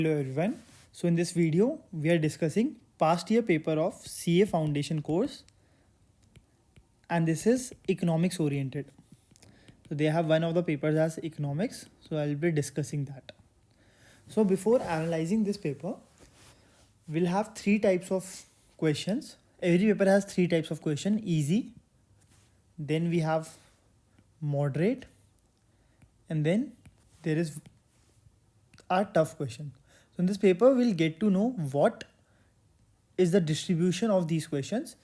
Hello everyone. So in this video, we are discussing past year paper of CA Foundation course, and this is economics oriented. So they have one of the papers as economics, so I'll be discussing that. So before analyzing this paper, we'll have three types of questions. Every paper has three types of question: easy, then we have moderate, and then there is a tough question. So in this paper, we'll get to know what is the distribution of these questions.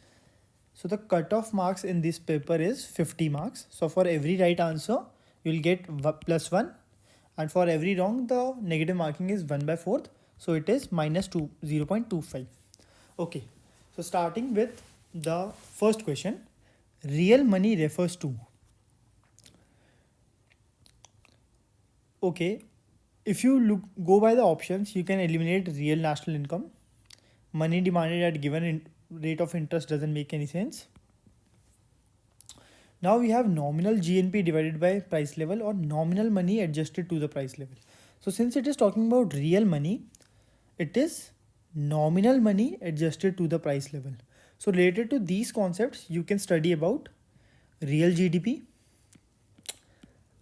So the cutoff marks in this paper is 50 marks. So for every right answer, you'll get plus 1, and for every wrong, the negative marking is 1 by 4th. So it is minus 0.25. Okay, so starting with the first question, real money refers to. Okay, if you go by the options, you can eliminate real national income. Money demanded at given rate of interest doesn't make any sense. Now we have nominal GNP divided by price level, or nominal money adjusted to the price level. So since it is talking about real money, it is nominal money adjusted to the price level. So related to these concepts, you can study about real GDP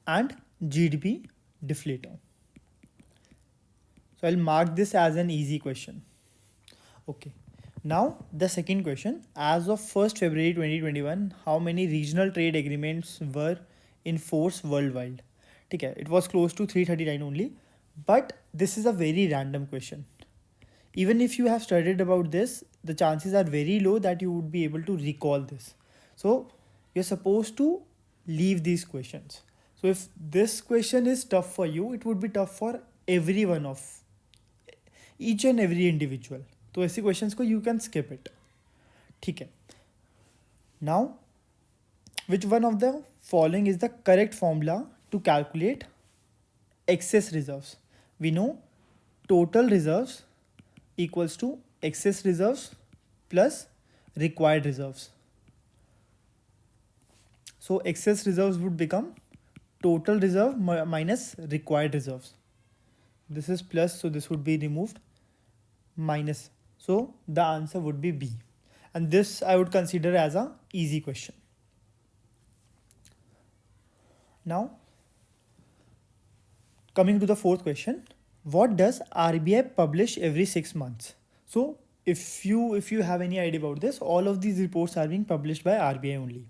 and GDP deflator. So I'll mark this as an easy question. Okay. Now the second question, as of 1st February 2021, how many regional trade agreements were in force worldwide? Okay, it was close to 339 only, but this is a very random question. Even if you have studied about this, the chances are very low that you would be able to recall this. So you're supposed to leave these questions. So if this question is tough for you, it would be tough for everyone of each and every individual. तो ऐसे questions को you can skip it. ठीक है. Now which one of the following is the correct formula to calculate excess reserves? We know total reserves equals to excess reserves plus required reserves. So excess reserves would become total reserve minus required reserves. This is plus, so this would be removed, minus. So the answer would be B. And this I would consider as a easy question. Now, coming to the fourth question, what does RBI publish every 6 months? So if you have any idea about this, all of these reports are being published by RBI only.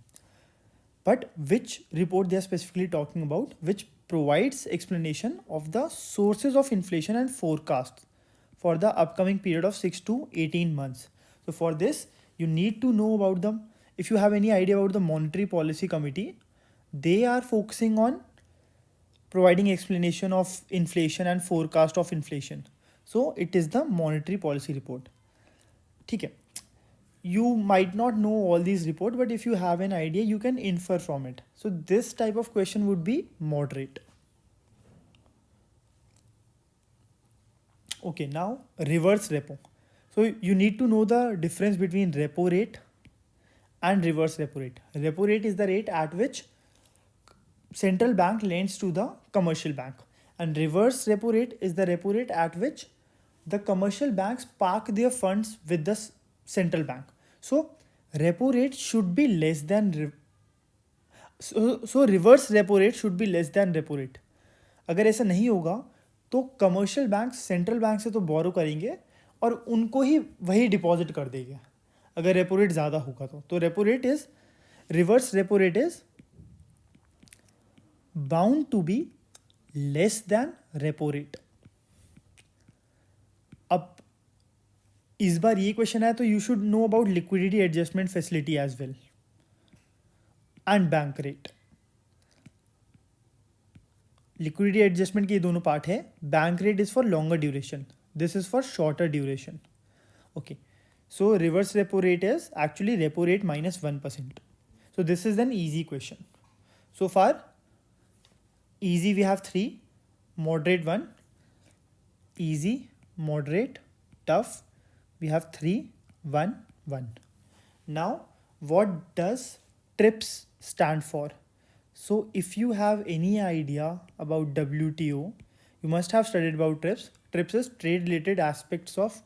But which report they are specifically talking about, which provides explanation of the sources of inflation and forecasts for the upcoming period of 6 to 18 months. So for this, you need to know about them. If you have any idea about the Monetary Policy Committee, they are focusing on providing explanation of inflation and forecast of inflation. So it is the Monetary Policy Report. Okay. You might not know all these reports, but if you have an idea, you can infer from it. So this type of question would be moderate. Okay, now reverse repo. So you need to know the difference between repo rate and reverse repo rate. Repo rate is the rate at which central bank lends to the commercial bank, and reverse repo rate is the repo rate at which the commercial banks park their funds with the central bank. So repo rate should be less than so reverse repo rate should be less than repo rate. अगर ऐसा नहीं होगा तो commercial bank central bank से तो बोरो करेंगे और उनको ही वही डिपॉजिट कर देंगे अगर रेपो रेट ज़्यादा होगा तो repo rate is reverse repo rate is bound to be less than repo rate. अब इस बार ये क्वेश्चन है तो you should know about liquidity adjustment facility as well and bank rate. Liquidity adjustment के दोनों पार्ट है. Bank rate is for longer duration, this is for shorter duration. Okay, so reverse repo rate is actually repo rate minus 1%. So this is an easy question. So far, easy we have 3, moderate 1, easy, moderate, tough we have 3, 1, 1. Now what does TRIPS stand for? So if you have any idea about WTO, you must have studied about TRIPS. TRIPS is trade related aspects of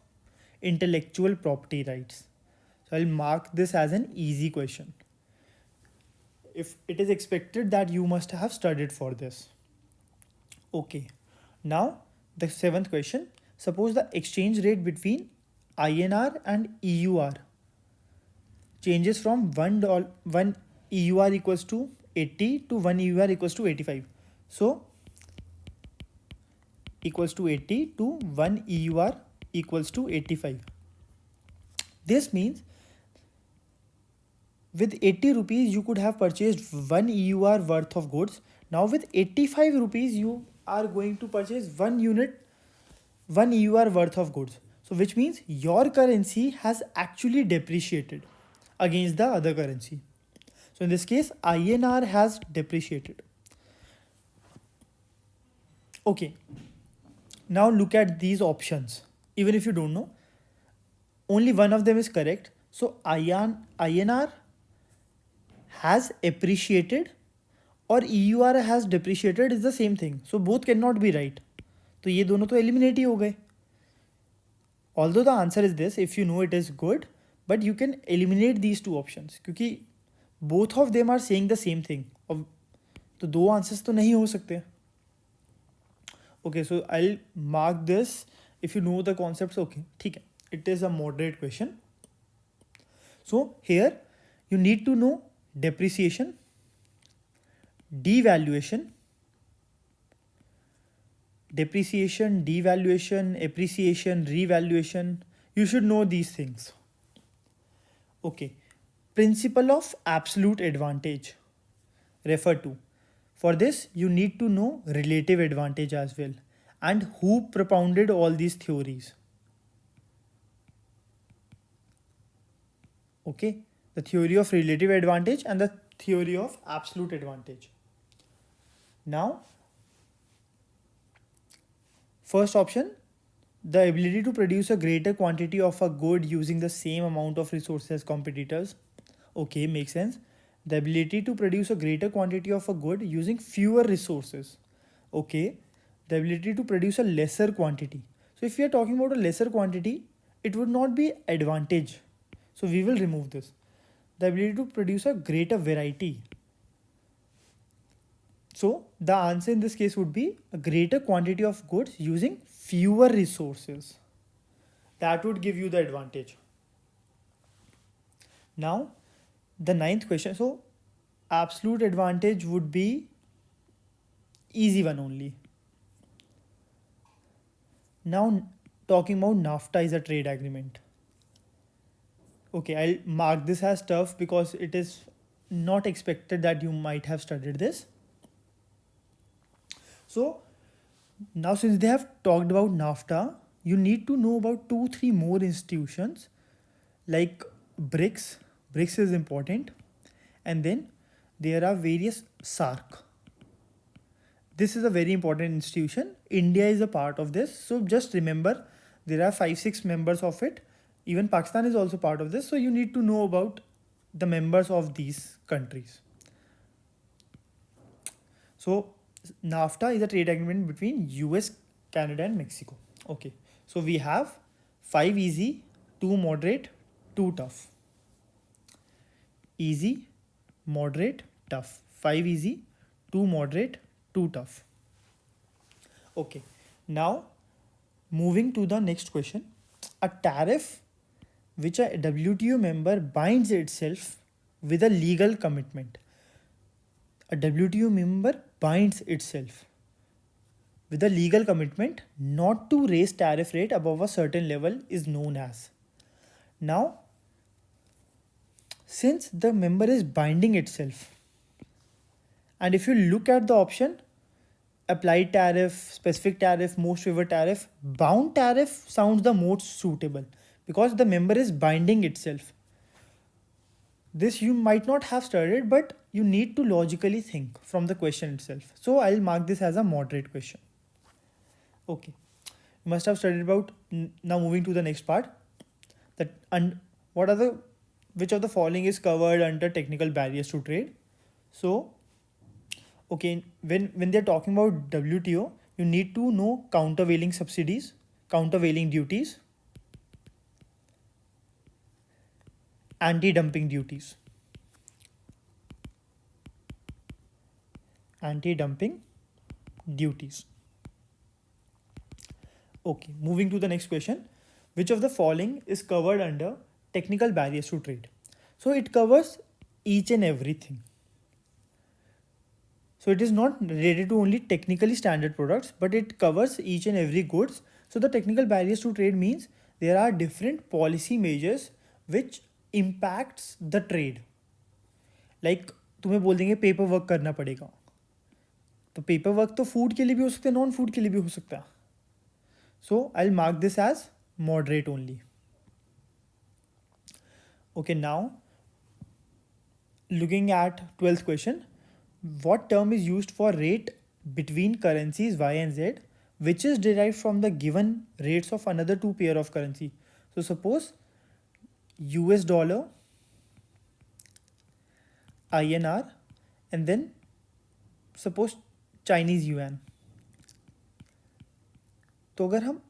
intellectual property rights. So I'll mark this as an easy question. If it is expected that you must have studied for this. Okay. Now the seventh question. Suppose the exchange rate between INR and EUR changes from one EUR equals to 80 to 1 EUR equals to 85. So equals to 80 to 1 EUR equals to 85. This means with 80 rupees you could have purchased 1 EUR worth of goods. Now with 85 rupees you are going to purchase 1 EUR worth of goods. So which means your currency has actually depreciated against the other currency. So in this case INR has depreciated. Okay. Now look at these options. Even if you don't know, only one of them is correct. So INR has appreciated or EUR has depreciated is the same thing. So both cannot be right. तो ये दोनों तो eliminate ही हो गए. Although the answer is this, if you know it is good, but you can eliminate these two options क्योंकि both of them are saying the same thing. तो दो answers तो नहीं हो सकते. Okay, so I'll mark this if you know the concepts. Okay, ठीक है. It is a moderate question. So here you need to know depreciation, devaluation, appreciation, revaluation. You should know these things. Okay, principle of absolute advantage. Refer to. For this, you need to know relative advantage as well and who propounded all these theories. Okay, the theory of relative advantage and the theory of absolute advantage. Now, first option, the ability to produce a greater quantity of a good using the same amount of resources as competitors. Okay, makes sense. The ability to produce a greater quantity of a good using fewer resources. Okay. The ability to produce a lesser quantity. So if we are talking about a lesser quantity, it would not be advantage. So we will remove this. The ability to produce a greater variety. So the answer in this case would be a greater quantity of goods using fewer resources. That would give you the advantage. Now, the ninth question. So absolute advantage would be easy one only. Now talking about NAFTA is a trade agreement. Okay, I'll mark this as tough because it is not expected that you might have studied this. So now since they have talked about NAFTA, you need to know about 2-3 more institutions like BRICS. BRICS is important. And then there are various SAARC. This is a very important institution. India is a part of this. So just remember there are 5-6 members of it. Even Pakistan is also part of this. So you need to know about the members of these countries. So NAFTA is a trade agreement between US, Canada and Mexico. Okay. So we have 5 easy, 2 moderate, 2 tough. Easy, moderate, tough. 5 easy, 2 moderate, 2 tough. Okay. Now moving to the next question. A tariff which a WTO member binds itself with a legal commitment. A WTO member binds itself with a legal commitment not to raise tariff rate above a certain level is known as. Now, since the member is binding itself, and if you look at the option, applied tariff, specific tariff, most favored tariff, bound tariff sounds the most suitable because the member is binding itself. This you might not have studied, but you need to logically think from the question itself. So I'll mark this as a moderate question. Okay. You must have studied about. Now moving to the next part. That which of the following is covered under technical barriers to trade? So, okay, when they're talking about WTO, you need to know countervailing subsidies. countervailing duties, anti-dumping duties. Anti-dumping duties. Okay, moving to the next question. Which of the following is covered under technical barriers to trade? So it covers each and everything. So it is not related to only technically standard products, but it covers each and every goods. So the technical barriers to trade means there are different policy measures which impacts the trade. Like तुम्हें बोल देंगे paper work करना पड़ेगा, तो paper work तो food के लिए भी हो सकता है, नॉन फूड के लिए भी हो सकता है. So I'll mark this as moderate only. Okay, now looking at 12th question. What term is used for rate between currencies Y and Z, which is derived from the given rates of another two pair of currency? So suppose US dollar, INR, and then suppose Chinese yuan. तो अगर हम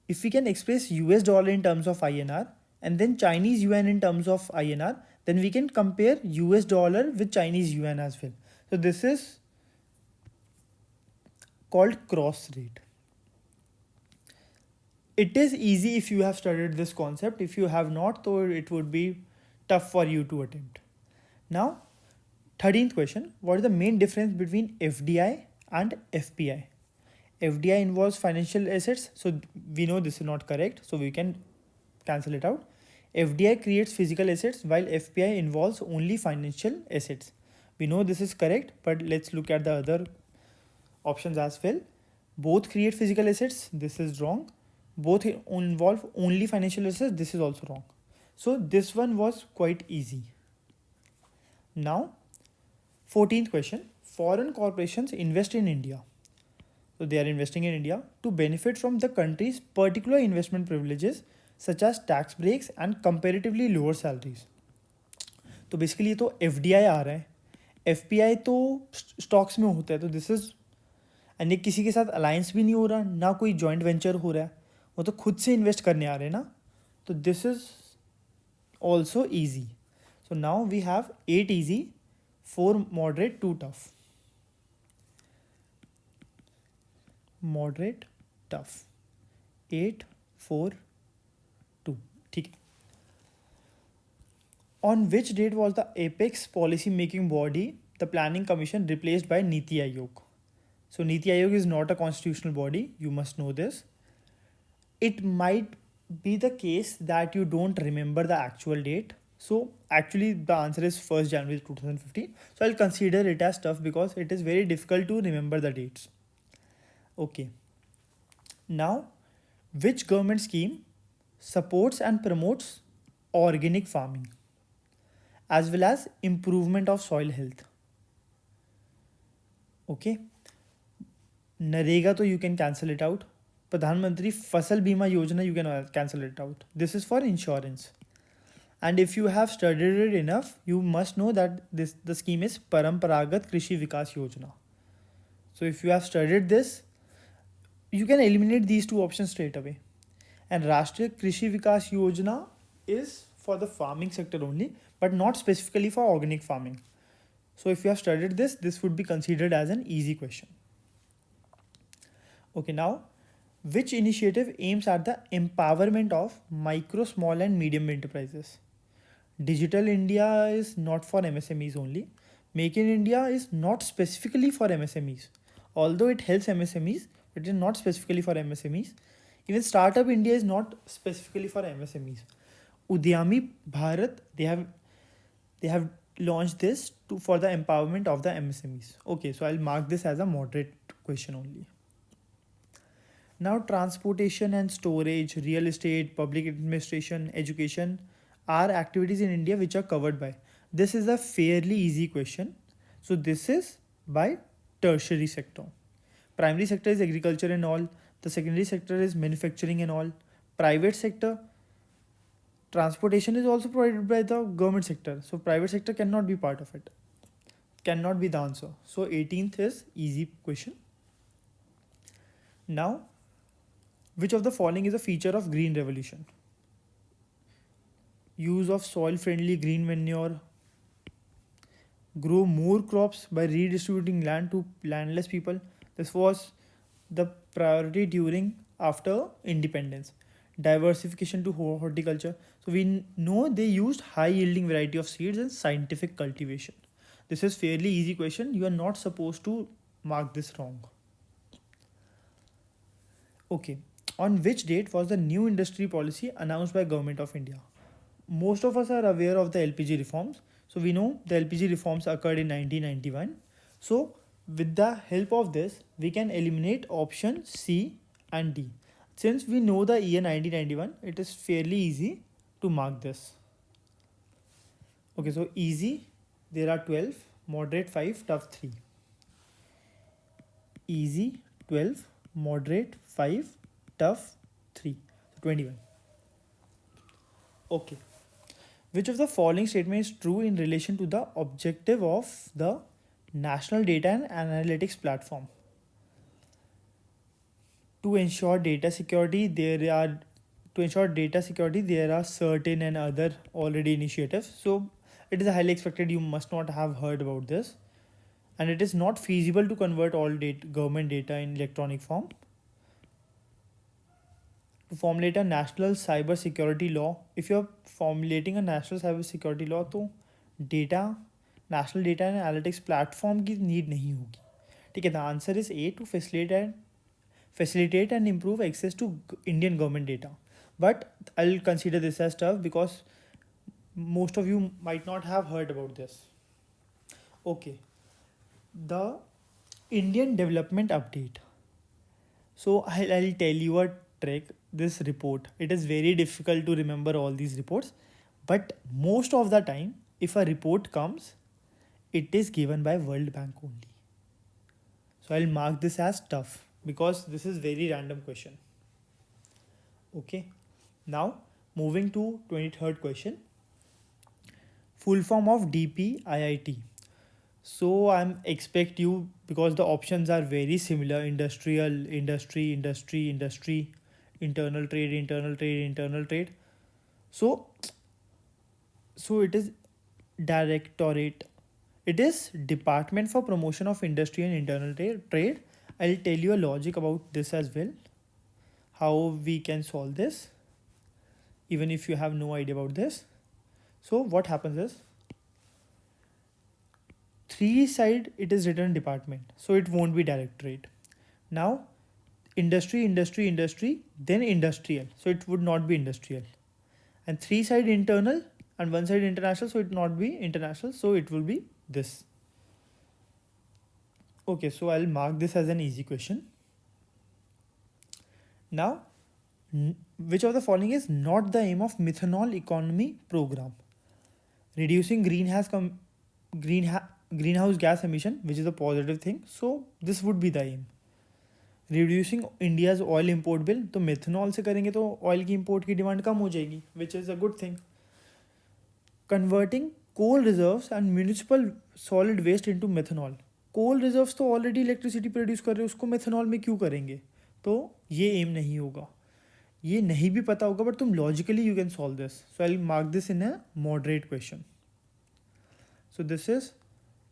if we can express US dollar in terms of INR and then Chinese yuan in terms of INR, then we can compare US dollar with Chinese yuan as well. So this is called cross rate. It is easy if you have studied this concept. If you have not, so it would be tough for you to attempt. Now, 13th question. What is the main difference between FDI and FPI? FDI involves financial assets, so we know this is not correct, so we can cancel it out. FDI creates physical assets while FPI involves only financial assets. We know this is correct, but let's look at the other options as well. Both create physical assets, this is wrong. Both involve only financial assets, this is also wrong. So this one was quite easy. Now, 14th question. Foreign corporations invest in India. So they are investing in India to benefit from the country's particular investment privileges such as tax breaks and comparatively lower salaries. तो basically ये तो FDI आ रहा है, FPI तो stocks में होता है, तो दिस इज एंड ये किसी के साथ अलायंस भी नहीं हो रहा, ना कोई जॉइंट वेंचर हो रहा है, वो तो खुद से इन्वेस्ट करने आ रहे हैं ना, तो this is also easy. So now we have 8 easy, 4 moderate, 2 tough. Moderate, tough. 8, 4, 2. ठीक है. On which date was the apex policy making body, the Planning Commission, replaced by Niti Aayog? So Niti Aayog is not a constitutional body, you must know this. It might be the case that you don't remember the actual date. So actually the answer is 1st January 2015. So I'll consider it as tough because it is very difficult to remember the dates. Okay. Now, which government scheme supports and promotes organic farming as well as improvement of soil health? Okay. Narega, to you can cancel it out. Pradhan Mantri Fasal Bima Yojana, you can cancel it out. This is for insurance. And if you have studied it enough, you must know that the scheme is Paramparagat Krishi Vikas Yojana. So if you have studied this, you can eliminate these two options straight away. And Rashtriya Krishi Vikas Yojana is for the farming sector only, but not specifically for organic farming. So if you have studied this, this would be considered as an easy question. Okay, now, which initiative aims at the empowerment of micro, small and medium enterprises? Digital India is not for MSMEs only. Make in India is not specifically for MSMEs. Although it helps MSMEs, it is not specifically for MSMEs. Even Startup India is not specifically for MSMEs. Udyami Bharat, they have launched this for the empowerment of the MSMEs. Okay, so I'll mark this as a moderate question only. Now, transportation and storage, real estate, public administration, education are activities in India which are covered by. This is a fairly easy question. So this is by tertiary sector. Primary sector is agriculture and all. The secondary sector is manufacturing and all. Private sector, transportation is also provided by the government sector. So private sector cannot be part of it. Cannot be the answer. So 18th is easy question. Now, Which of the following is a feature of green revolution? Use of soil friendly green manure, grow more crops by redistributing land to landless people. This was the priority during after independence. Diversification to horticulture. So we know they used high yielding variety of seeds and scientific cultivation. This is fairly easy question. You are not supposed to mark this wrong. Okay. On which date was the new industry policy announced by Government of India? Most of us are aware of the LPG reforms. So we know the LPG reforms occurred in 1991. So with the help of this, we can eliminate option C and D. Since we know the year 1991, it is fairly easy to mark this. Okay, so easy, there are 12, moderate 5, tough 3. Easy 12, moderate 5, tough 3. So 21. Okay. Which of the following statement is true in relation to the objective of the National Data and Analytics Platform? To ensure data security, there are certain and other already initiatives. So it is highly expected you must not have heard about this. And it is not feasible to convert all government data in electronic form. To formulate a national cyber security law, if you're formulating a national cyber security law, तो data national data and analytics platform की need नहीं होगी. ठीक है, the answer is A, to facilitate and improve access to Indian government data. But I'll consider this as tough because most of you might not have heard about this. Okay, the Indian development update. So I'll tell you a trick. This report, it is very difficult to remember all these reports, but most of the time if a report comes, it is given by World Bank only. So I'll mark this as tough because this is very random question. Okay, now moving to 23rd question. Full form of DPIIT. So I'm expect you, because the options are very similar: industrial, industry, internal trade. So it is directorate. It is Department for Promotion of Industry and Internal Trade. I'll tell you a logic about this as well, how we can solve this, even if you have no idea about this. So what happens is, 3 side it is written department, so it won't be directorate. Now industry, then industrial, so it would not be industrial. And 3 side internal and 1 side international, so it would not be international, so it will be this. Okay, so I'll mark this as an easy question. Now, which of the following is not the aim of methanol economy program? Reducing greenhouse gas emission, which is a positive thing, so this would be the aim. Reducing India's oil import bill, तो methanol से करेंगे तो oil की import की demand कम हो जाएगी, which is a good thing. Converting coal reserves and municipal solid waste into methanol. Coal reserves तो already electricity produce कर रहे हैं, उसको methanol में क्यों करेंगे? तो ये aim नहीं होगा. ये नहीं भी पता होगा, but तुम logically you can solve this. So I'll mark this in a moderate question. So this is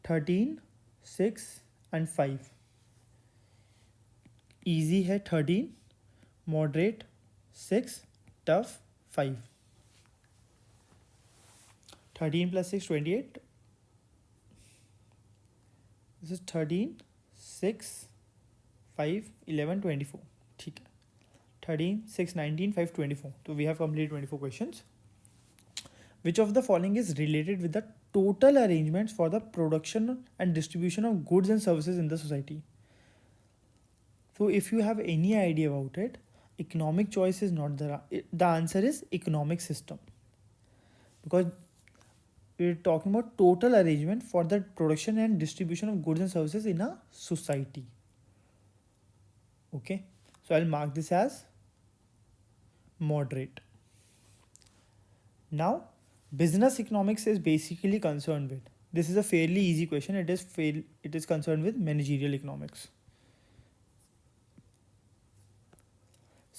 13, 6 and 5. Easy है 13, moderate 6, tough 5. 13 plus 6, 28. This is 13, 6, 5, 11, 24. ठीक है. 13, 6, 19, 5, 24. So we have completed 24 questions. Which of the following is related with the total arrangements for the production and distribution of goods and services in the society? So if you have any idea about it, economic choice is not the answer is economic system, because we're talking about total arrangement for the production and distribution of goods and services in a society. Okay, so I'll mark this as moderate. Now, business economics is basically concerned with, this is a fairly easy question. It is concerned with managerial economics.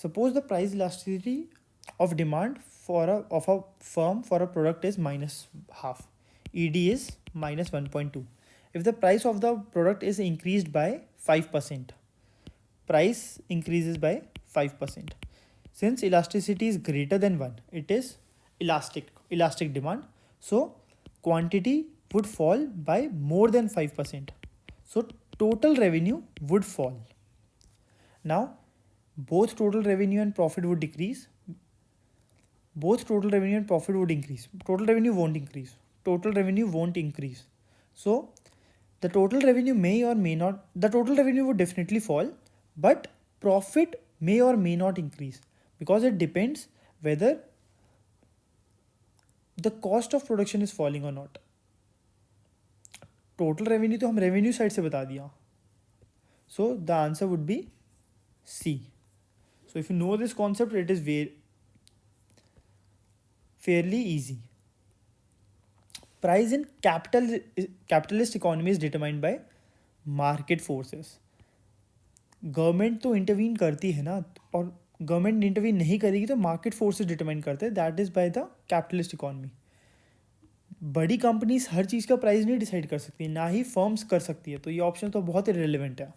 Suppose the price elasticity of demand of a firm for a product is minus half. ED is minus 1.2. If the price of the product is increased by 5%, price increases by 5%. Since elasticity is greater than 1, it is elastic demand. So quantity would fall by more than 5%. So total revenue would fall. Now both total revenue and profit would decrease. Both total revenue and profit would increase. Total revenue won't increase. Total revenue won't increase. So the total revenue the total revenue would definitely fall, but profit may or may not increase, because it depends whether the cost of production is falling or not. Total revenue तो हम revenue side से बता दिया. So the answer would be C. So if you know this concept, it is fairly easy. Price in capitalist economy is determined by market forces. Government तो intervene करती है ना, और गवर्नमेंट इंटरवीन नहीं करेगी तो मार्केट फोर्सेस डिटरमाइन करते हैं. That is by the capitalist economy. बड़ी कंपनीज हर चीज़ का प्राइस नहीं डिसाइड कर सकती, ना ही फर्म्स कर सकती है, तो ये ऑप्शन तो बहुत ही रिलेवेंट है.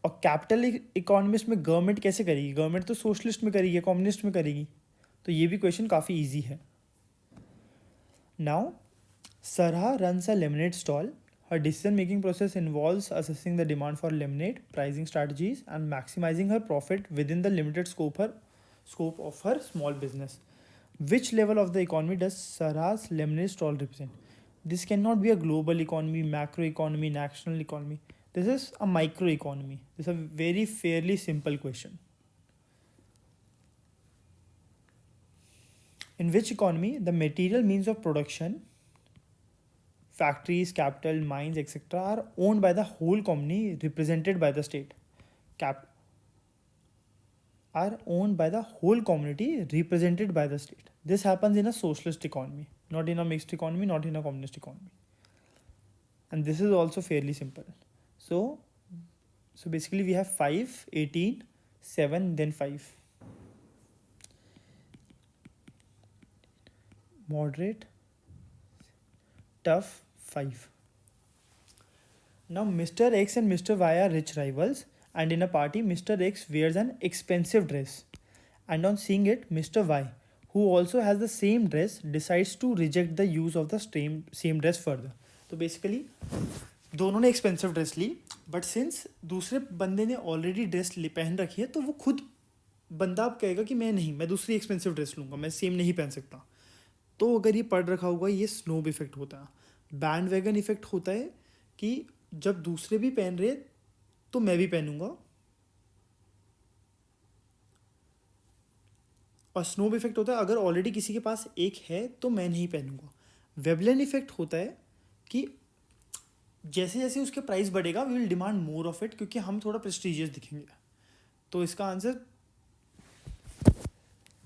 और कैपिटल इकोनॉमिस्ट में गवर्नमेंट कैसे करेगी? गवर्नमेंट तो सोशलिस्ट में करेगी, कम्युनिस्ट में करेगी. तो ये भी क्वेश्चन काफ़ी ईजी है. Now Sarah runs a lemonade stall. Her decision-making process involves assessing the demand for lemonade, pricing strategies, and maximizing her profit within the limited scope of her small business. Which level of the economy does Sarah's lemonade stall represent? This cannot be a global economy, macro economy, national economy. This is a micro economy. This is a very fairly simple question. In which economy the material means of production, factories, capital, mines, etc. are owned by the whole company, represented by the state. Are owned by the whole community, represented by the state. This happens in a socialist economy, not in a mixed economy, not in a communist economy. And this is also fairly simple. So basically we have 5, 18, 7, then 5. Moderate, tough, 5. Now Mr. X and Mr. Y are rich rivals, and in a party Mr. X wears an expensive dress, and on seeing it Mr. Y, who also has the same dress, decides to reject the use of the same dress further. तो basically दोनों ने expensive dress ली, but since दूसरे बंदे ने already dress पहन रखी है, तो वो खुद बंदा अब कहेगा कि मैं दूसरी एक्सपेंसिव ड्रेस लूँगा, मैं सेम नहीं पहन सकता. तो अगर ये पढ़ रखा होगा, ये स्नोब इफेक्ट होता है. बैंड वैगन इफेक्ट होता है कि जब दूसरे भी पहन रहे तो मैं भी पहनूंगा. और स्नोब इफेक्ट होता है अगर ऑलरेडी किसी के पास एक है तो मैं नहीं पहनूंगा. वेबलेन इफेक्ट होता है कि जैसे जैसे उसके प्राइस बढ़ेगा we will demand more of it, क्योंकि हम थोड़ा प्रेस्टीजियस दिखेंगे. तो इसका आंसर,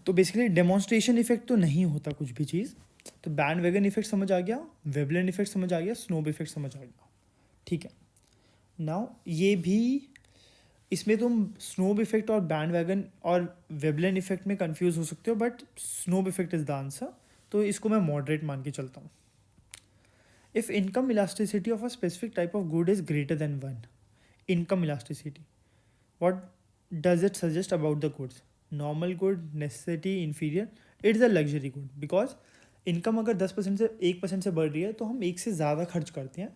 तो बेसिकली डेमोन्स्ट्रेशन इफेक्ट तो नहीं होता कुछ भी चीज़. तो बैंड वैगन इफेक्ट समझ आ गया, वेबलेन इफेक्ट समझ आ गया, स्नोब इफेक्ट समझ आ गया. ठीक है. नाउ ये भी, इसमें तुम स्नोब इफेक्ट और बैंड वैगन और वेबलेन इफेक्ट में कंफ्यूज हो सकते हो, but snob effect is the answer. तो इसको मैं मॉडरेट मान के चलता हूँ. If income elasticity of a specific type of good is greater than 1, income elasticity, what does it suggest about the goods? Normal good, necessity, inferior, it's a luxury good. Because income अगर 10% से 1% से बढ़ रही है तो हम 1 से ज़्यादा खर्च करते हैं.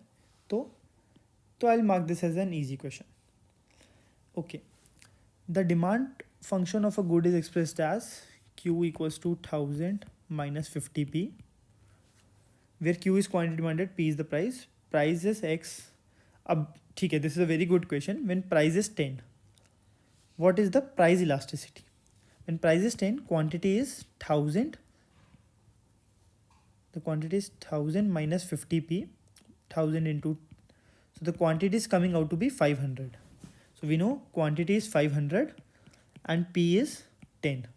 तो I will mark this as an easy question. Okay. The demand function of a good is expressed as Q equals to 1000 minus 50p, where Q is quantity demanded, P is the price. Price is X. अब ठीक है, this is a very good question. When price is 10, what is the price elasticity? When price is 10, quantity is 1000. The quantity is 1000 minus 50p, 1000 into, so the quantity is coming out to be 500. So we know quantity is 500 and P is 10.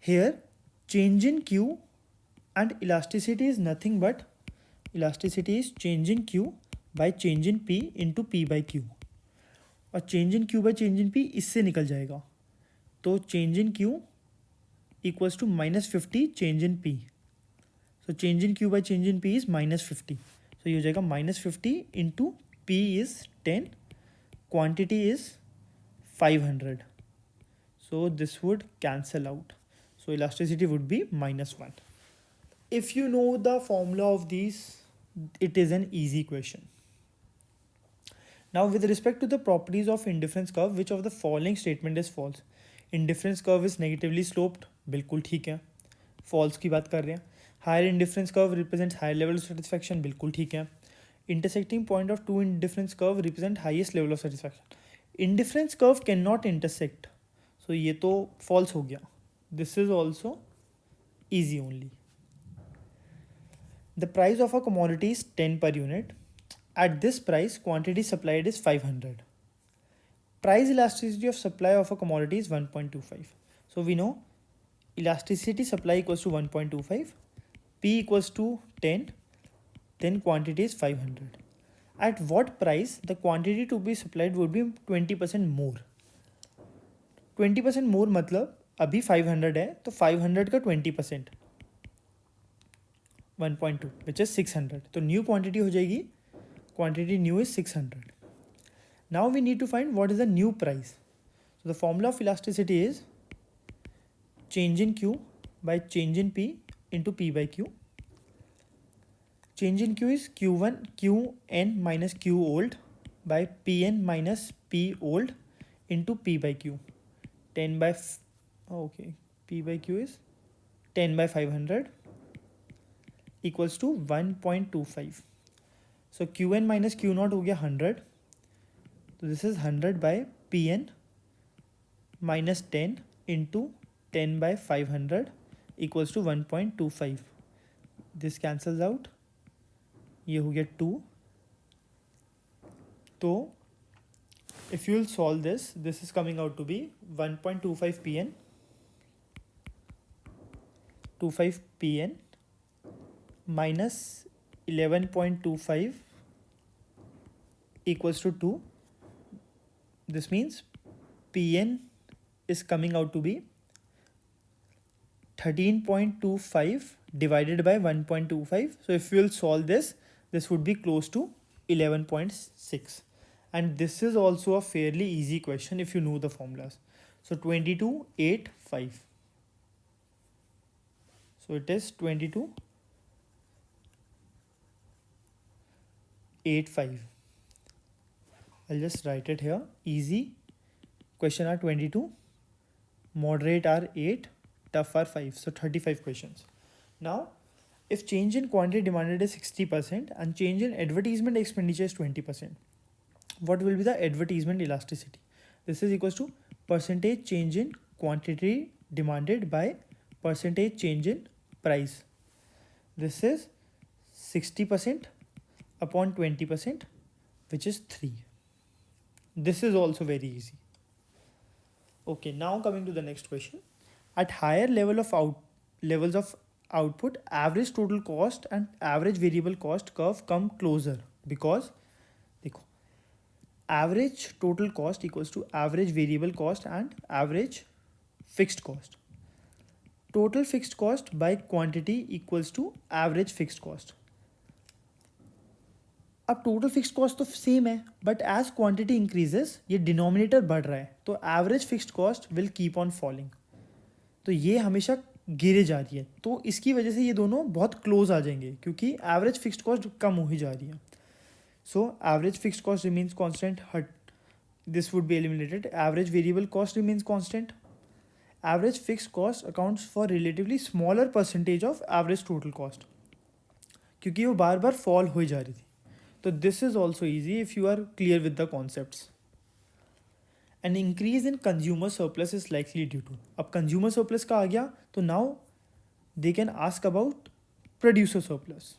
Here change in Q and elasticity is nothing but elasticity is change in Q by change in P into P by Q. और change in Q by change in P इससे निकल जाएगा, तो change in Q equals to -50 change in P. So change in Q by change in P is -50. So ये हो जाएगा -50 into P is 10, quantity is 500. So this would cancel out. So elasticity would be -1. If you know the formula of these, it is an easy question. Now with respect to the properties of indifference curve, which of the following statement is false? Indifference curve is negatively sloped. बिल्कुल ठीक है. False की बात कर रहे हैं. Higher indifference curve represents higher level of satisfaction. बिल्कुल ठीक है. Intersecting point of two indifference curve represent highest level of satisfaction. Indifference curve cannot intersect. So ये तो false हो गया. This is also easy only. The price of a commodity is 10 per unit. At this price, quantity supplied is 500. Price elasticity of supply of a commodity is 1.25. So we know elasticity supply equals to 1.25, P equals to 10, then quantity is 500. At what price the quantity to be supplied would be 20% more? 20% मोर मतलब अभी 500 है तो 500 का 20% 1.2 which is 600. तो new quantity हो जाएगी, quantity new is 600. Now we need to find what is the new price. So the formula of elasticity is change in Q by change in P into P by Q. Change in Q is Q n minus Q old by P n minus P old into P by Q. 10 by P by Q is 10 by 500 equals to 1.25. So Qn minus Q naught हो गया 100. So this is 100 by Pn minus 10 into 10 by 500 equals to 1.25. This cancels out. ये हो गया 2. तो if you will solve this, this is coming out to be 1.25 Pn, 25 Pn minus 11.25 equals to 2. This means Pn is coming out to be 13.25 divided by 1.25. So if you will solve this, this would be close to 11.6. And this is also a fairly easy question if you know the formulas. So 22.85. So it is 22.85. I'll just write it here. Easy question are 22, moderate are 8, tough are 5. So 35 questions. Now, if change in quantity demanded is 60% and change in advertisement expenditure is 20%, what will be the advertisement elasticity? This is equals to percentage change in quantity demanded by percentage change in price. This is 60% upon 20%, which is 3. This is also very easy. Okay, now coming to the next question. At higher levels of output, average total cost and average variable cost curve come closer because देखो average total cost equals to average variable cost and average fixed cost. Total fixed cost by quantity equals to average fixed cost. अब total fixed cost तो same है, but as quantity increases ये denominator बढ़ रहा है, तो average fixed cost will keep on falling. तो ये हमेशा गिरे जा रही है, तो इसकी वजह से ये दोनों बहुत क्लोज आ जाएंगे क्योंकि एवरेज फिक्स्ड कॉस्ट कम हो ही जा रही है. So average fixed cost remains constant, this would be eliminated. Average variable cost remains constant. Average fixed cost accounts for relatively smaller percentage of average total cost, क्योंकि वो बार बार fall हो जा रही थी. So this is also easy if you are clear with the concepts. An increase in consumer surplus is likely due to. अब consumer surplus का आ गया तो now they can ask about producer surplus.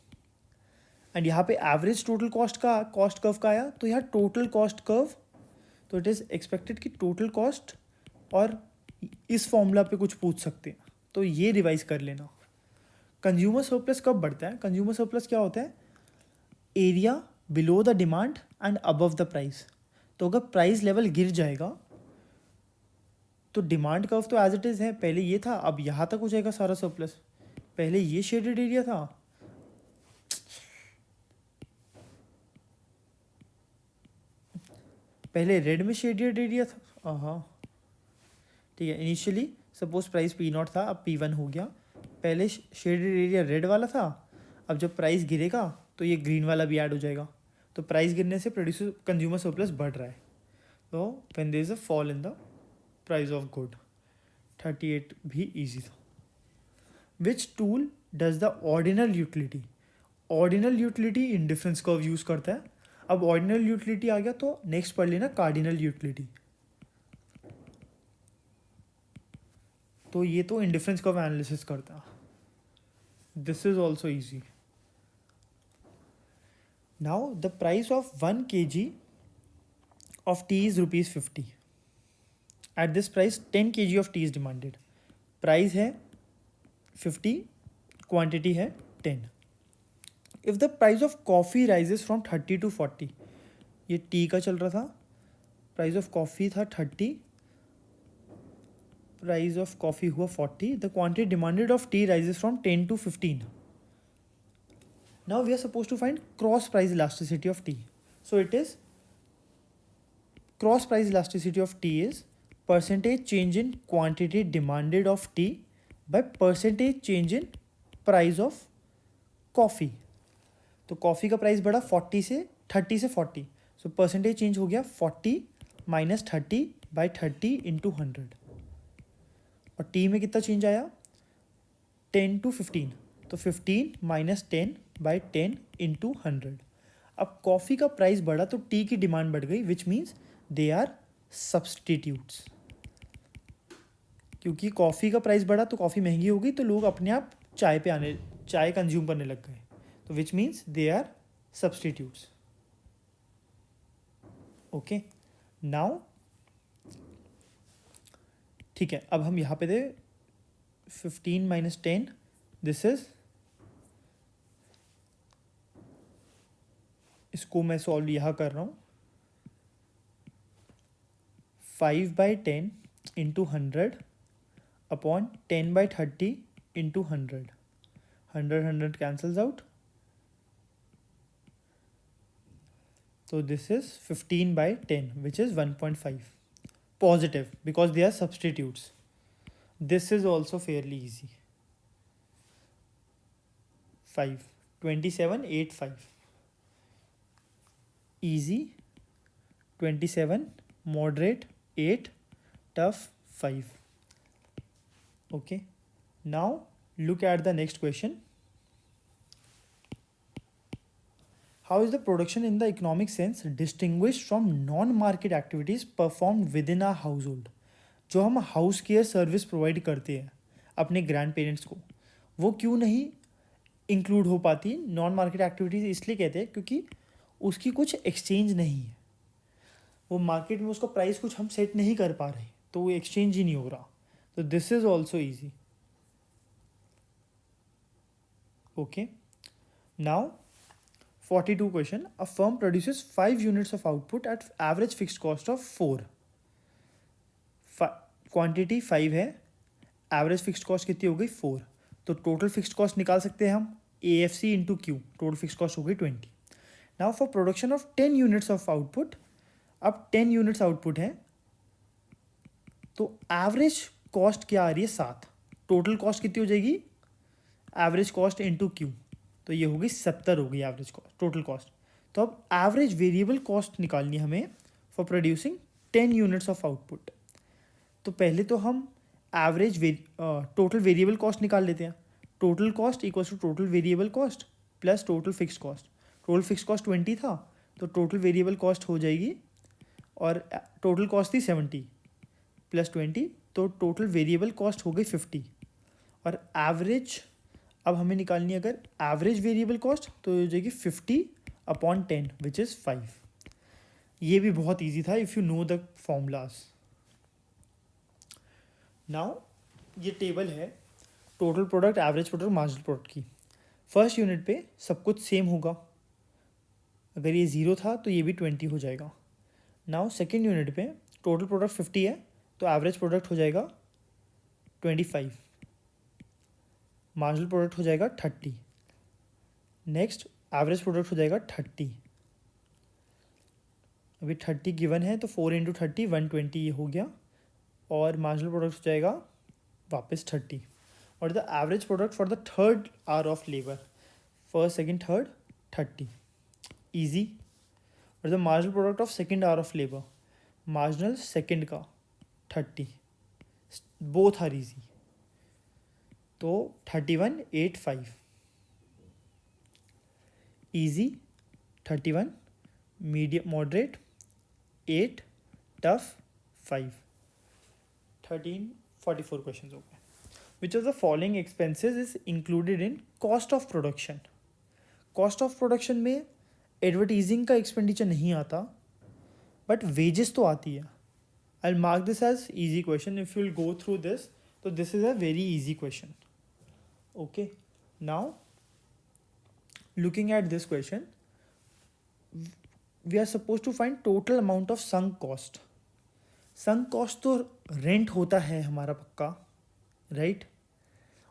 And यहाँ पे average total cost का cost curve का आया, तो यहाँ total cost curve, तो it is expected कि total cost और इस फॉर्मूला पे कुछ पूछ सकते हैं, तो ये रिवाइज कर लेना. कंज्यूमर सरप्लस कब बढ़ता है? कंज्यूमर सरप्लस क्या होता है? Area below the demand and above the price. तो अगर प्राइस लेवल गिर जाएगा तो डिमांड कर्व तो एज इट इज़ है, पहले ये था, अब यहाँ तक हो जाएगा सारा सरप्लस। पहले ये शेडेड एरिया था, पहले रेड में शेडेड एरिया था। हाँ ठीक है, इनिशियली सपोज प्राइस P0 था, अब P1 हो गया। पहले शेडेड एरिया रेड वाला था, अब जब प्राइस गिरेगा तो ये ग्रीन वाला भी ऐड हो जाएगा। तो प्राइस गिरने से प्रोड्यूसर कंज्यूमर सरप्लस बढ़ रहा है। तो when there is a fall in the price of good. 38 भी इजी था। Which tool does the ordinal utility? Ordinal utility indifference curve use करता है। अब ऑर्डिनल यूटिलिटी आ गया तो नेक्स्ट पढ़ लेना कार्डिनल यूटिलिटी। तो ये तो इंडिफरेंस कर्व एनालिसिस करता है। This is also easy. Now the price of 1 kg of tea is ₹50. At this price 10 kg of tea is demanded. Price है 50, क्वांटिटी है 10. If the price of coffee rises from 30 to 40, ये T का चल रहा था, price of coffee था 30, price of coffee हुआ 40, the quantity demanded of T rises from 10 to 15. Now we are supposed to find cross price elasticity of tea. So it is cross price elasticity of tea is percentage change in quantity demanded of tea by percentage change in price of coffee. तो coffee का price बढ़ा 30 से 40, so percentage change हो गया 40 minus 30 by 30 into 100। और T में कितना change आया 10 to 15, तो 15 माइनस 10 बाई 10 इंटू 100। अब कॉफ़ी का प्राइस बढ़ा तो टी की डिमांड बढ़ गई, which means they are substitutes. क्योंकि कॉफ़ी का प्राइस बढ़ा तो कॉफ़ी महंगी हो गई, तो लोग अपने आप चाय कंज्यूम करने लग गए, तो which means they are substitutes. Okay, now ठीक है, अब हम यहाँ पे दे 15 माइनस 10, दिस इज, इसको मैं सॉल्व यहाँ कर रहा हूँ, 5/10 into 100 upon 10/30 into 100, 100 cancels out, so this is 15/10 which is 1.5 positive because they are substitutes. This is also fairly easy. 5 27 8 5 easy 27, moderate 8, tough 5. Okay, now look at the next question. How is the production in the economic sense distinguished from non-market activities performed within a household? जो हम house care service provide करते हैं अपने grand parents को, वो क्यों नहीं include हो पाती नॉन मार्केट एक्टिविटीज़? इसलिए कहते हैं क्योंकि उसकी कुछ एक्सचेंज नहीं है, वो मार्केट में उसका प्राइस कुछ हम सेट नहीं कर पा रहे, तो वो एक्सचेंज ही नहीं हो रहा। तो this is also easy. Okay, now 42 question. A firm produces 5 units of output at average fixed cost of 4. Quantity 5 है, एवरेज फिक्स्ड कॉस्ट कितनी हो गई 4, तो टोटल फिक्स्ड कॉस्ट निकाल सकते हैं हम AFC into Q, total fixed cost हो गई 20। Now for production of 10 units of output, अब 10 यूनिट्स आउटपुट है तो एवरेज कॉस्ट क्या आ रही है 7, टोटल कॉस्ट कितनी हो जाएगी एवरेज कॉस्ट इंटू क्यू, तो ये होगी 70 हो गई एवरेज कॉस्ट, टोटल कॉस्ट। तो अब एवरेज वेरिएबल कॉस्ट निकालनी है हमें for producing 10 units of output. तो पहले तो हम एवरेज टोटल वेरिएबल कॉस्ट निकाल लेते हैं। Total cost equals to total variable cost plus total fix cost. Total fix cost 20 था, तो टोटल वेरिएबल कॉस्ट हो जाएगी, और टोटल कॉस्ट थी 70 प्लस 20, तो टोटल वेरिएबल कॉस्ट हो गई 50। और एवरेज अब हमें निकालनी है अगर एवरेज वेरिएबल कॉस्ट, तो हो जाएगी 50/10 विच इज़ 5। ये भी बहुत ईजी था if you know the formulas. Now ये टेबल है total product, average product, marginal product की। फर्स्ट यूनिट पे सब कुछ सेम होगा, अगर ये 0 था तो ये भी 20 हो जाएगा। नाउ सेकेंड यूनिट पे टोटल प्रोडक्ट 50 है, तो एवरेज प्रोडक्ट हो जाएगा 25, मार्जिनल प्रोडक्ट हो जाएगा 30, नेक्स्ट एवरेज प्रोडक्ट हो जाएगा 30, अभी 30 गिवन है तो 4 इंटू 30 120 ये हो गया, और मार्जिनल प्रोडक्ट हो जाएगा वापस 30, और the average product for the third hour of labour, first second third 30, easy. और the marginal product of second hour of labour, marginal second का 30, बोथ आर ईजी, तो 3185, easy 31, medium moderate 8, tough 5, 1344 question हो गए। Which of the following expenses is included in cost of production? Cost of production में advertising का expenditure नहीं आता, but wages तो आती है। I will mark this as easy question if you will go through this, तो this is a very easy question. Okay, now looking at this question, we are supposed to find total amount of sunk cost. sunk cost तो rent होता है हमारा पक्का, right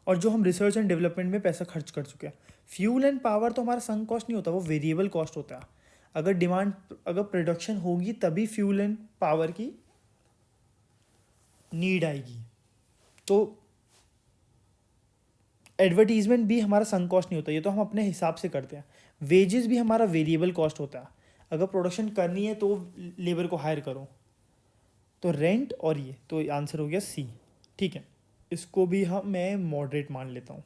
और जो हम research and development में पैसा खर्च कर चुके हैं। फ्यूल एंड पावर तो हमारा संक कॉस्ट नहीं होता, वो वेरिएबल कॉस्ट होता है। अगर प्रोडक्शन होगी तभी फ्यूल एंड पावर की नीड आएगी, तो एडवर्टीजमेंट भी हमारा संक कॉस्ट नहीं होता, ये तो हम अपने हिसाब से करते हैं। वेजेस भी हमारा वेरिएबल कॉस्ट होता है, अगर प्रोडक्शन करनी है तो लेबर को हायर करो, तो रेंट और ये, तो आंसर हो गया सी। ठीक है, इसको भी मैं मॉडरेट मान लेता हूँ।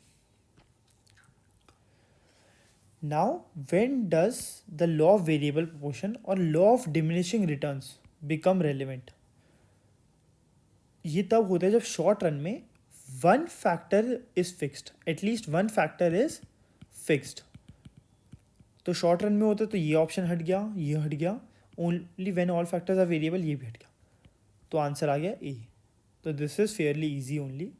Now when does the law of variable proportion और law of diminishing returns become relevant? ये तब होता है जब शॉर्ट रन में one factor is fixed, at least one factor is fixed. तो शॉर्ट रन में होता है तो ये ऑप्शन हट गया, ये हट गया, only when all factors are variable ये भी हट गया, तो आंसर आ गया ए। तो this is fairly easy only.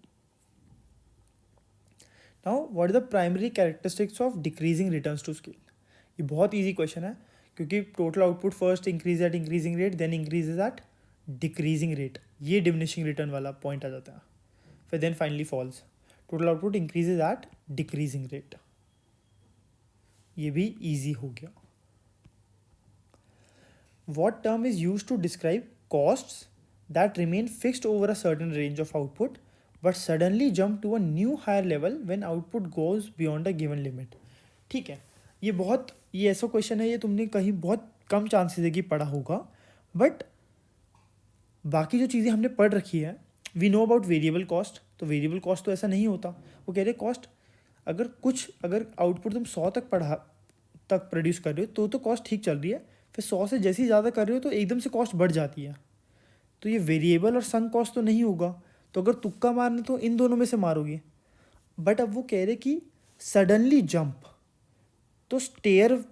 Now what are the primary characteristics of decreasing returns to scale? ये बहुत ईजी क्वेश्चन है, क्योंकि total output first increase at increasing rate, then increases at decreasing rate, ये diminishing return वाला point आ जाता है। फिर then finally falls, total output increases at decreasing rate, ये भी ईजी हो गया। What term is used to describe costs that remain fixed over a certain range of output but suddenly jump to a new higher level when output goes beyond a given limit? ठीक है, ये ऐसा question है, ये तुमने कहीं बहुत कम chances है कि पढ़ा होगा, बट बाकी जो चीज़ें हमने पढ़ रखी है, we know about variable cost, तो वेरिएबल कॉस्ट तो ऐसा नहीं होता। वो कह रहे कॉस्ट अगर आउटपुट तुम 100 तक प्रोड्यूस कर रहे हो तो कॉस्ट ठीक चल रही है, फिर 100 से जैसे ही ज़्यादा कर रहे हो तो एकदम से कॉस्ट बढ़ जाती है, तो ये वेरिएबल और संक कॉस्ट तो नहीं होगा। तो अगर तुक्का मारना तो इन दोनों में से मारोगे, बट अब वो कह रहे कि सडनली जंप, तो स्टेयर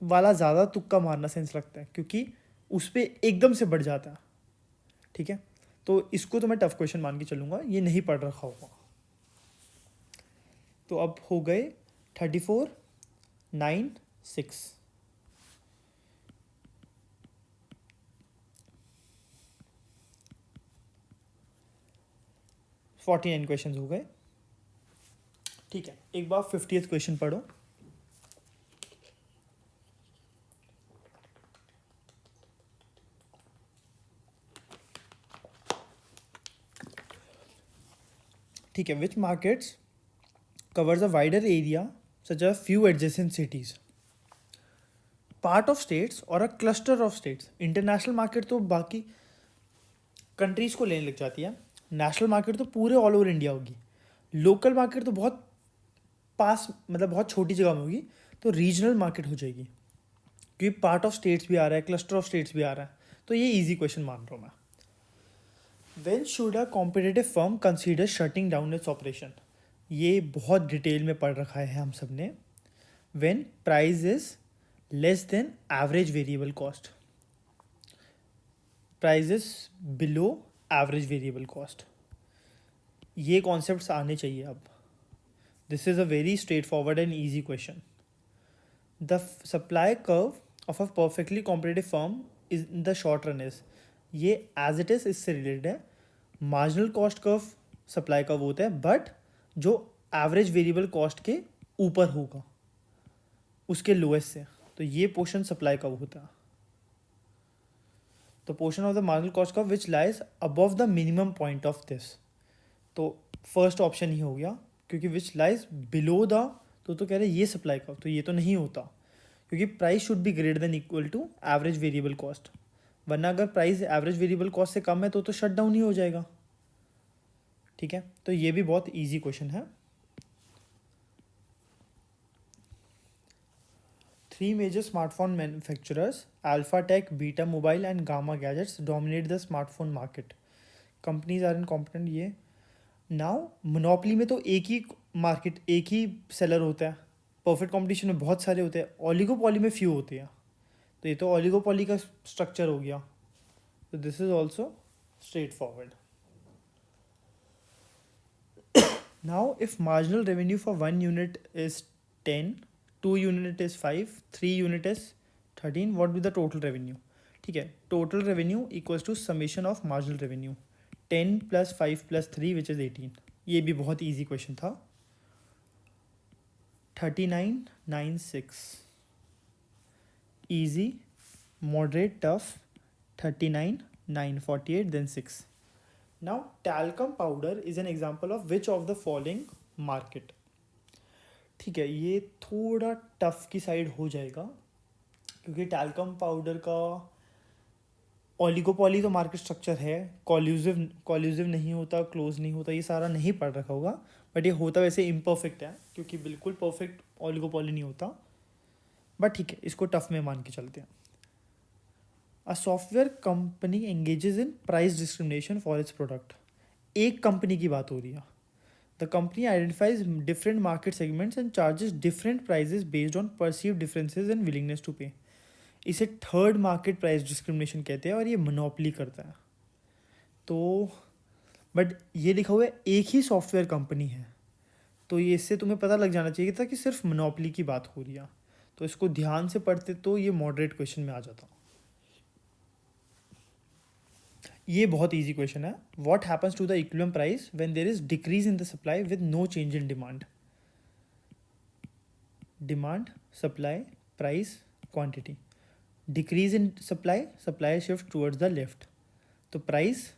वाला ज़्यादा तुक्का मारना सेंस लगता है, क्योंकि उस पर एकदम से बढ़ जाता है। ठीक है, तो इसको तो मैं टफ क्वेश्चन मान के चलूँगा, ये नहीं पढ़ रखा होगा। तो अब हो गए 34, 9, 6। फोर्टी 49 क्वेश्चन हो गए। ठीक है, एक बार 50th क्वेश्चन पढ़ो। ठीक है, विच markets covers a wider area such as few adjacent cities, part of states or a cluster of states? International market तो बाकी कंट्रीज़ को लेने लग जाती है, नेशनल मार्केट तो पूरे ऑल ओवर इंडिया होगी, लोकल मार्केट तो बहुत पास मतलब बहुत छोटी जगह में होगी, तो रीजनल मार्केट हो जाएगी, क्योंकि पार्ट ऑफ स्टेट्स भी आ रहा है, क्लस्टर ऑफ स्टेट्स भी आ रहा है, तो ये इजी क्वेश्चन मान रहा हूँ मैं। When should a competitive firm consider shutting down its operation? ये बहुत डिटेल में पढ़ रखा है हम सब ने। When price is less than average variable cost, price is below average variable cost, ये कॉन्सेप्ट्स आने चाहिए अब। This is a very straight forward and easy question. The supply curve of a perfectly competitive firm is in the short run is, ये as it is इससे related है। Marginal cost curve supply curve होता है, but जो average variable cost के ऊपर होगा उसके लोएस्ट से, तो ये पोर्शन सप्लाई कर्व होता है। तो portion of the marginal cost curve which lies above the minimum point of this, तो फर्स्ट ऑप्शन ही हो गया, क्योंकि विच लाइज बिलो द, तो कह रहे ये सप्लाई कर्व, तो ये तो नहीं होता, क्योंकि price should be greater than equal to average variable cost, वरना अगर प्राइस एवरेज वेरिएबल कॉस्ट से कम है तो शट डाउन ही हो जाएगा। ठीक है, तो ये भी बहुत इजी क्वेश्चन है। 3 major smartphone manufacturers, Alphatech, Beta Mobile and Gamma Gadgets dominate the smartphone market. Companies are incompetent, ये now मोनोपली में तो एक ही मार्केट, एक ही सेलर होता है, परफेक्ट कंपटीशन में बहुत सारे होते हैं, ओलिगोपॉली में फ्यू होते हैं, तो ये तो ओलिगोपॉली का स्ट्रक्चर हो गया, तो this is also straight forward. Now if marginal revenue for 1 unit is 10, 2 unit is 5, 3 unit is 13, what will be the total revenue? ठीक है, total revenue equals to summation of marginal revenue, 10 + 5 + 3 which is 18। ये भी बहुत easy question था। 3996, easy, moderate, tough, 39, 9, 48, then 6. Now talcum powder is an example of which of the following market? ठीक है, ये थोड़ा टफ की साइड हो जाएगा, क्योंकि टैल्कम पाउडर का ओलिगोपॉली तो मार्केट स्ट्रक्चर है, कॉल्यूसिव नहीं होता, क्लोज नहीं होता, ये सारा नहीं पढ़ रखा होगा, बट ये होता वैसे इम्परफेक्ट है, क्योंकि बिल्कुल परफेक्ट ओलिगोपॉली नहीं होता, बट ठीक है, इसको टफ में मान के चलते हैं। A software company engages in price discrimination for its product, एक कंपनी की बात हो रही है। The company identifies different market segments and charges different prices based on perceived differences and willingness to pay. इसे थर्ड मार्केट प्राइस डिस्क्रिमिनेशन कहते हैं, और ये मोनोपली करता है। तो बट ये लिखा हुआ है एक ही सॉफ्टवेयर कंपनी है, तो ये इससे तुम्हें पता लग जाना चाहिए था कि सिर्फ मोनोपली की बात हो रही है, तो इसको ध्यान से पढ़ते तो ये मॉडरेट क्वेश्चन में आ जाता। ये बहुत इजी क्वेश्चन है। What happens to the equilibrium price when there is decrease in the supply with no change in demand? Demand, supply, price, quantity. Decrease in supply, supply shift towards the left, तो price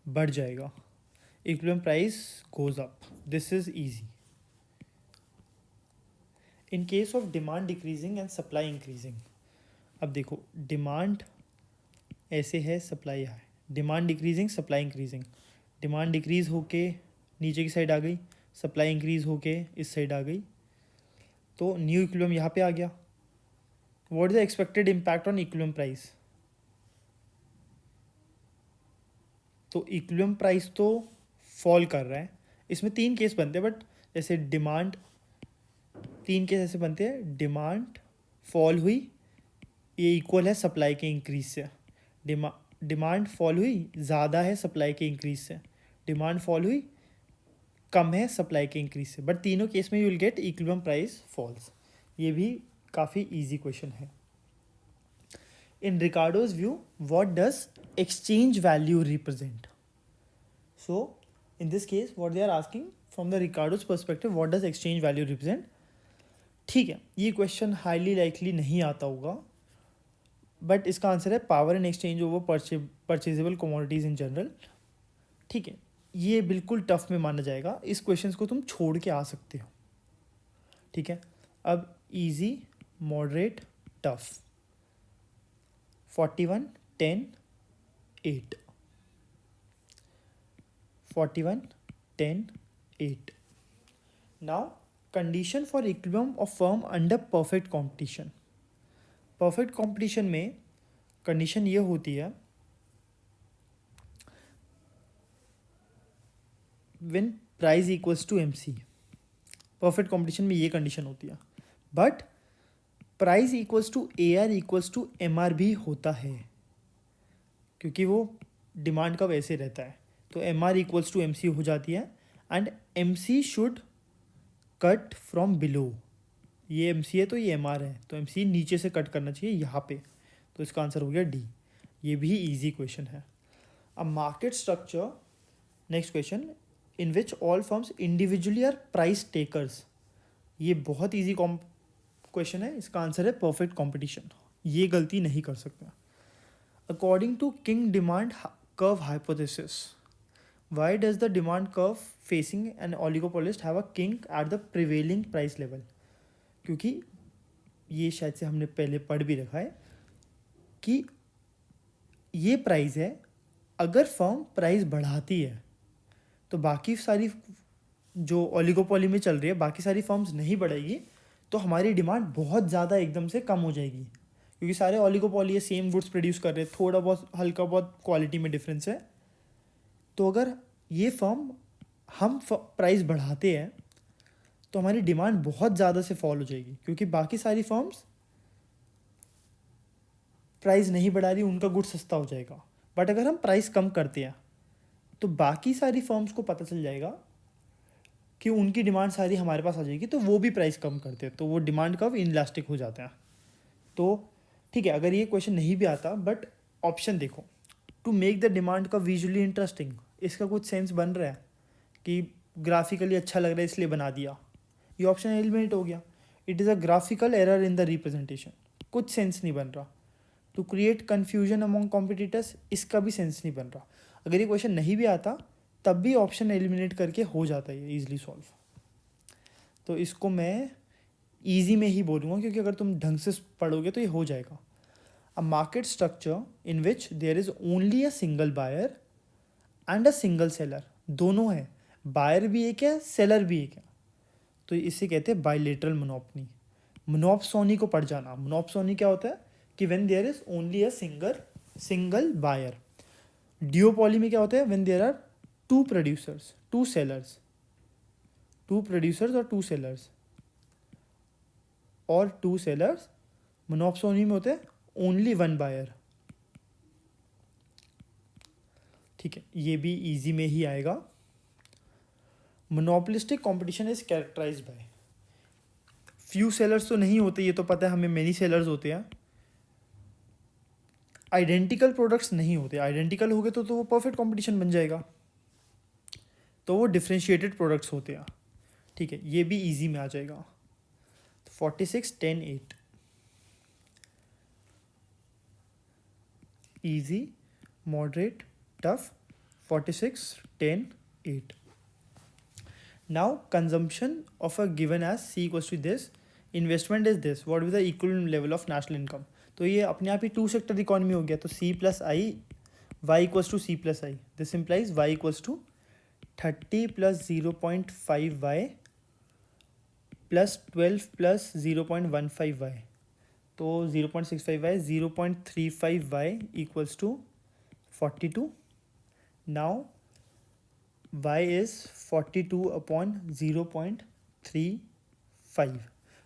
बढ़ जाएगा, equilibrium price goes up, this is easy. In case of demand decreasing and supply increasing, अब देखो demand ऐसे है, supply है, demand decreasing, supply increasing, demand decrease होके नीचे की साइड आ गई, सप्लाई इंक्रीज होके इस साइड आ गई, तो न्यू इक्विलिब्रियम यहाँ पे आ गया। What is the expected impact on equilibrium price? तो इक्विलिब्रियम प्राइस तो फॉल कर रहा है, इसमें 3 केस बनते हैं, बट जैसे डिमांड, 3 केस ऐसे बनते हैं, डिमांड फॉल हुई, ये इक्वल है सप्लाई के इंक्रीज से, डिमांड फॉल हुई ज़्यादा है सप्लाई के इंक्रीज से, डिमांड फॉल हुई कम है सप्लाई के इंक्रीज से, बट तीनों केस में you will get equilibrium price falls. ये भी काफ़ी इजी क्वेश्चन है। In Ricardo's view what does exchange value represent? So in this case what they are asking from the Ricardo's perspective, what does exchange value represent? ठीक है, ये question highly likely नहीं आता होगा, बट इसका answer है power and exchange over purchasable commodities in general. ठीक है, ये बिल्कुल टफ में माना जाएगा, इस क्वेश्चन को तुम छोड़ के आ सकते हो। ठीक है, अब easy, moderate, tough. 41, 10, 8, 41, 10, 8। Now condition for equilibrium of firm under perfect competition. Perfect competition में कंडीशन ये होती है when price equals to MC. Perfect competition में ये कंडीशन होती है, but price equals to AR equals to MR भी होता है, क्योंकि वो डिमांड का वैसे रहता है, तो एमआर इक्वल्स टू एमसी हो जाती है, and MC should cut from below. ये एमसी है तो ये एमआर है, तो एमसी नीचे से कट करना चाहिए यहाँ पे, तो इसका आंसर हो गया डी। ये भी इजी क्वेश्चन है. A market structure, next question, in which all firms individually are price takers. ये बहुत इजी क्वेश्चन है. इसका आंसर है परफेक्ट कॉम्पिटिशन. ये गलती नहीं कर सकता. According to kink demand curve hypothesis, why does the demand curve facing an oligopolist have a kink at the prevailing price level. क्योंकि ये शायद से हमने पहले पढ़ भी रखा है कि ये प्राइस है, अगर फर्म प्राइस बढ़ाती है तो बाकी सारी जो ओलिगोपोली में चल रही है बाकी सारी फर्म्स नहीं बढ़ेगी, तो हमारी डिमांड बहुत ज़्यादा एकदम से कम हो जाएगी. क्योंकि सारे ओलिगोपोली है, सेम गुड्स प्रोड्यूस कर रहे हैं, थोड़ा बहुत हल्का बहुत क्वालिटी में डिफरेंस है. तो अगर ये फर्म हम प्राइस बढ़ाते हैं तो हमारी डिमांड बहुत ज़्यादा से फॉल हो जाएगी, क्योंकि बाकी सारी फर्म्स प्राइस नहीं बढ़ा रही, उनका गुड सस्ता हो जाएगा. बट अगर हम प्राइस कम करते हैं तो बाकी सारी फर्म्स को पता चल जाएगा कि उनकी डिमांड सारी हमारे पास आ जाएगी, तो वो भी प्राइस कम करते हैं, तो वो डिमांड कर्व इनलास्टिक हो जाते हैं. तो ठीक है, अगर ये क्वेश्चन नहीं भी आता, बट ऑप्शन देखो, to make the demand curve visually interesting, इसका कुछ सेंस बन रहा है कि ग्राफिकली अच्छा लग रहा है इसलिए बना दिया, ये ऑप्शन एलिमिनेट हो गया. It is a graphical error in the representation, कुछ सेंस नहीं बन रहा. To create confusion among competitors, इसका भी सेंस नहीं बन रहा. अगर ये क्वेश्चन नहीं भी आता तब भी ऑप्शन एलिमिनेट करके हो जाता है ये ईजिली सॉल्व. तो इसको मैं ईजी में ही बोलूँगा, क्योंकि अगर तुम ढंग से पढ़ोगे तो ये हो जाएगा. A market structure in which there is only a single buyer and a single seller, दोनों है, बायर भी एक है सेलर भी एक है, तो इसे कहते हैं बाइलेटरल मोनोपोली. मोनोपसोनी को पढ़ जाना. मोनोपसोनी क्या होता है कि when there is only a single buyer. Duopoly में क्या होता है, when there are two producers two sellers और टू सेलर्स और टू सेलर्स. मोनोपसोनी में होते हैं ओनली वन बायर. ठीक है, ये भी इजी में ही आएगा. Monopolistic competition is characterized by, few sellers तो नहीं होते, ये तो पता है हमें, मेनी सेलर्स होते हैं. आइडेंटिकल प्रोडक्ट्स नहीं होते, आइडेंटिकल हो गए तो वो परफेक्ट कंपटीशन बन जाएगा, तो वो डिफ्रेंशिएटेड प्रोडक्ट्स होते हैं. ठीक है, ये भी इजी में आ जाएगा. 46 10 8, easy, moderate, tough. 46 10 8. Now consumption of a given as C equals to this, investment is this, what will be the equivalent level of national income. तो ये अपने आप ही टू सेक्टर इकोनॉमी हो गया. तो C plus I, y equals to C plus I. This implies y equals to 30 plus 0.5y plus 12 plus 0.15y. तो 0.65y, 0.35y equals to 42. Now y is 42 upon 0.35.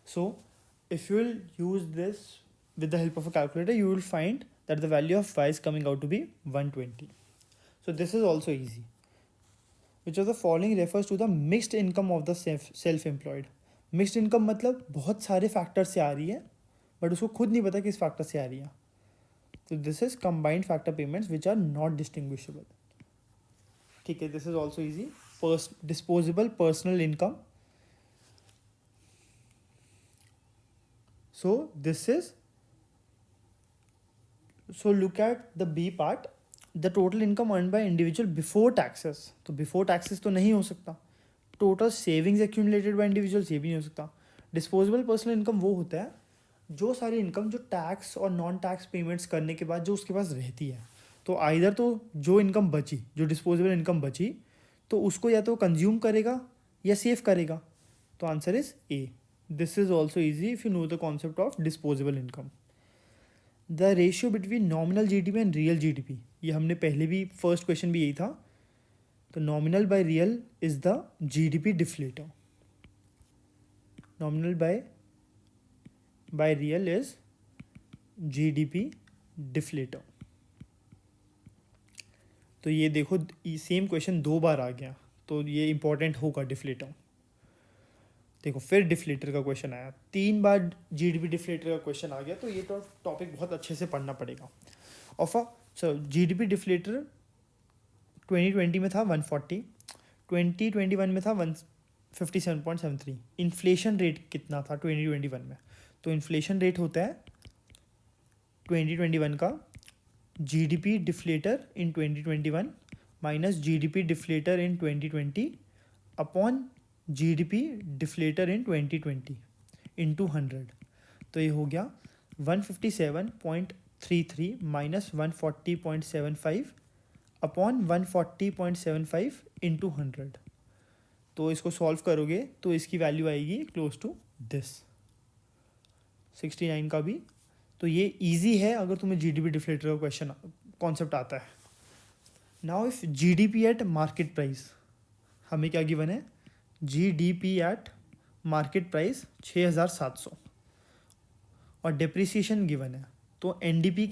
So if you will use this with the help of a calculator, you will find that the value of y is coming out to be 120. So this is also easy. Which of the following refers to the mixed income of the self-employed. Mixed income मतलब बहुत सारे factor से आ रही है, but उसको खुद नहीं पता किस फैक्टर से आ रही है. तो this is combined factor payments which are not distinguishable. ठीक है, this is also easy. Disposable personal income. So this is, so look at the B part, the total income earn by individual before taxes. तो before taxes तो नहीं हो सकता. Total savings accumulated by individuals, ये भी नहीं हो सकता. डिस्पोजेबल पर्सनल इनकम वो होता है जो सारी इनकम जो टैक्स और नॉन टैक्स पेमेंट्स करने के बाद जो उसके पास रहती है. तो आइदर तो जो इनकम बची, जो डिस्पोजेबल इनकम बची, तो उसको या तो कंज्यूम करेगा या सेव करेगा. तो answer is a. This is also easy if you know the concept of disposable income. The ratio between nominal GDP and real GDP, ये हमने पहले भी, फर्स्ट क्वेश्चन भी यही था. तो nominal by real is the GDP deflator. Nominal by real is GDP deflator. तो ये देखो, सेम क्वेश्चन 2 बार आ गया, तो ये इंपॉर्टेंट होगा डिफ्लेटर. देखो फिर डिफ्लेटर का क्वेश्चन आया, 3 बार जीडीपी डिफ्लेटर का क्वेश्चन आ गया, तो ये तो टॉपिक बहुत अच्छे से पढ़ना पड़ेगा. Of a so GDP deflator 2020 में था 140, 2021 में था 157.73। इन्फ्लेशन रेट कितना था 2021 में? तो इन्फ्लेशन रेट होता है 2021 का जीडीपी डिफ्लेटर इन 2021 माइनस जीडीपी डिफ्लेटर इन 2020 अपॉन जीडीपी डिफ्लेटर इन 2020 इंटू 100। तो ये हो गया 157.33 माइनस 140.75 अपॉन 140.75 इंटू 100। तो इसको सॉल्व करोगे तो इसकी वैल्यू आएगी क्लोज टू दिस 69 का भी। तो ये इजी है अगर तुम्हें जीडीपी डिफ्लेटर का क्वेश्चन कॉन्सेप्ट आता है। Now if GDP at market price, हमें क्या गिवन है? जीडीपी एट मार्केट प्राइस 6700 और डिप्रिसिएशन गिवन है। तो एनडीपी,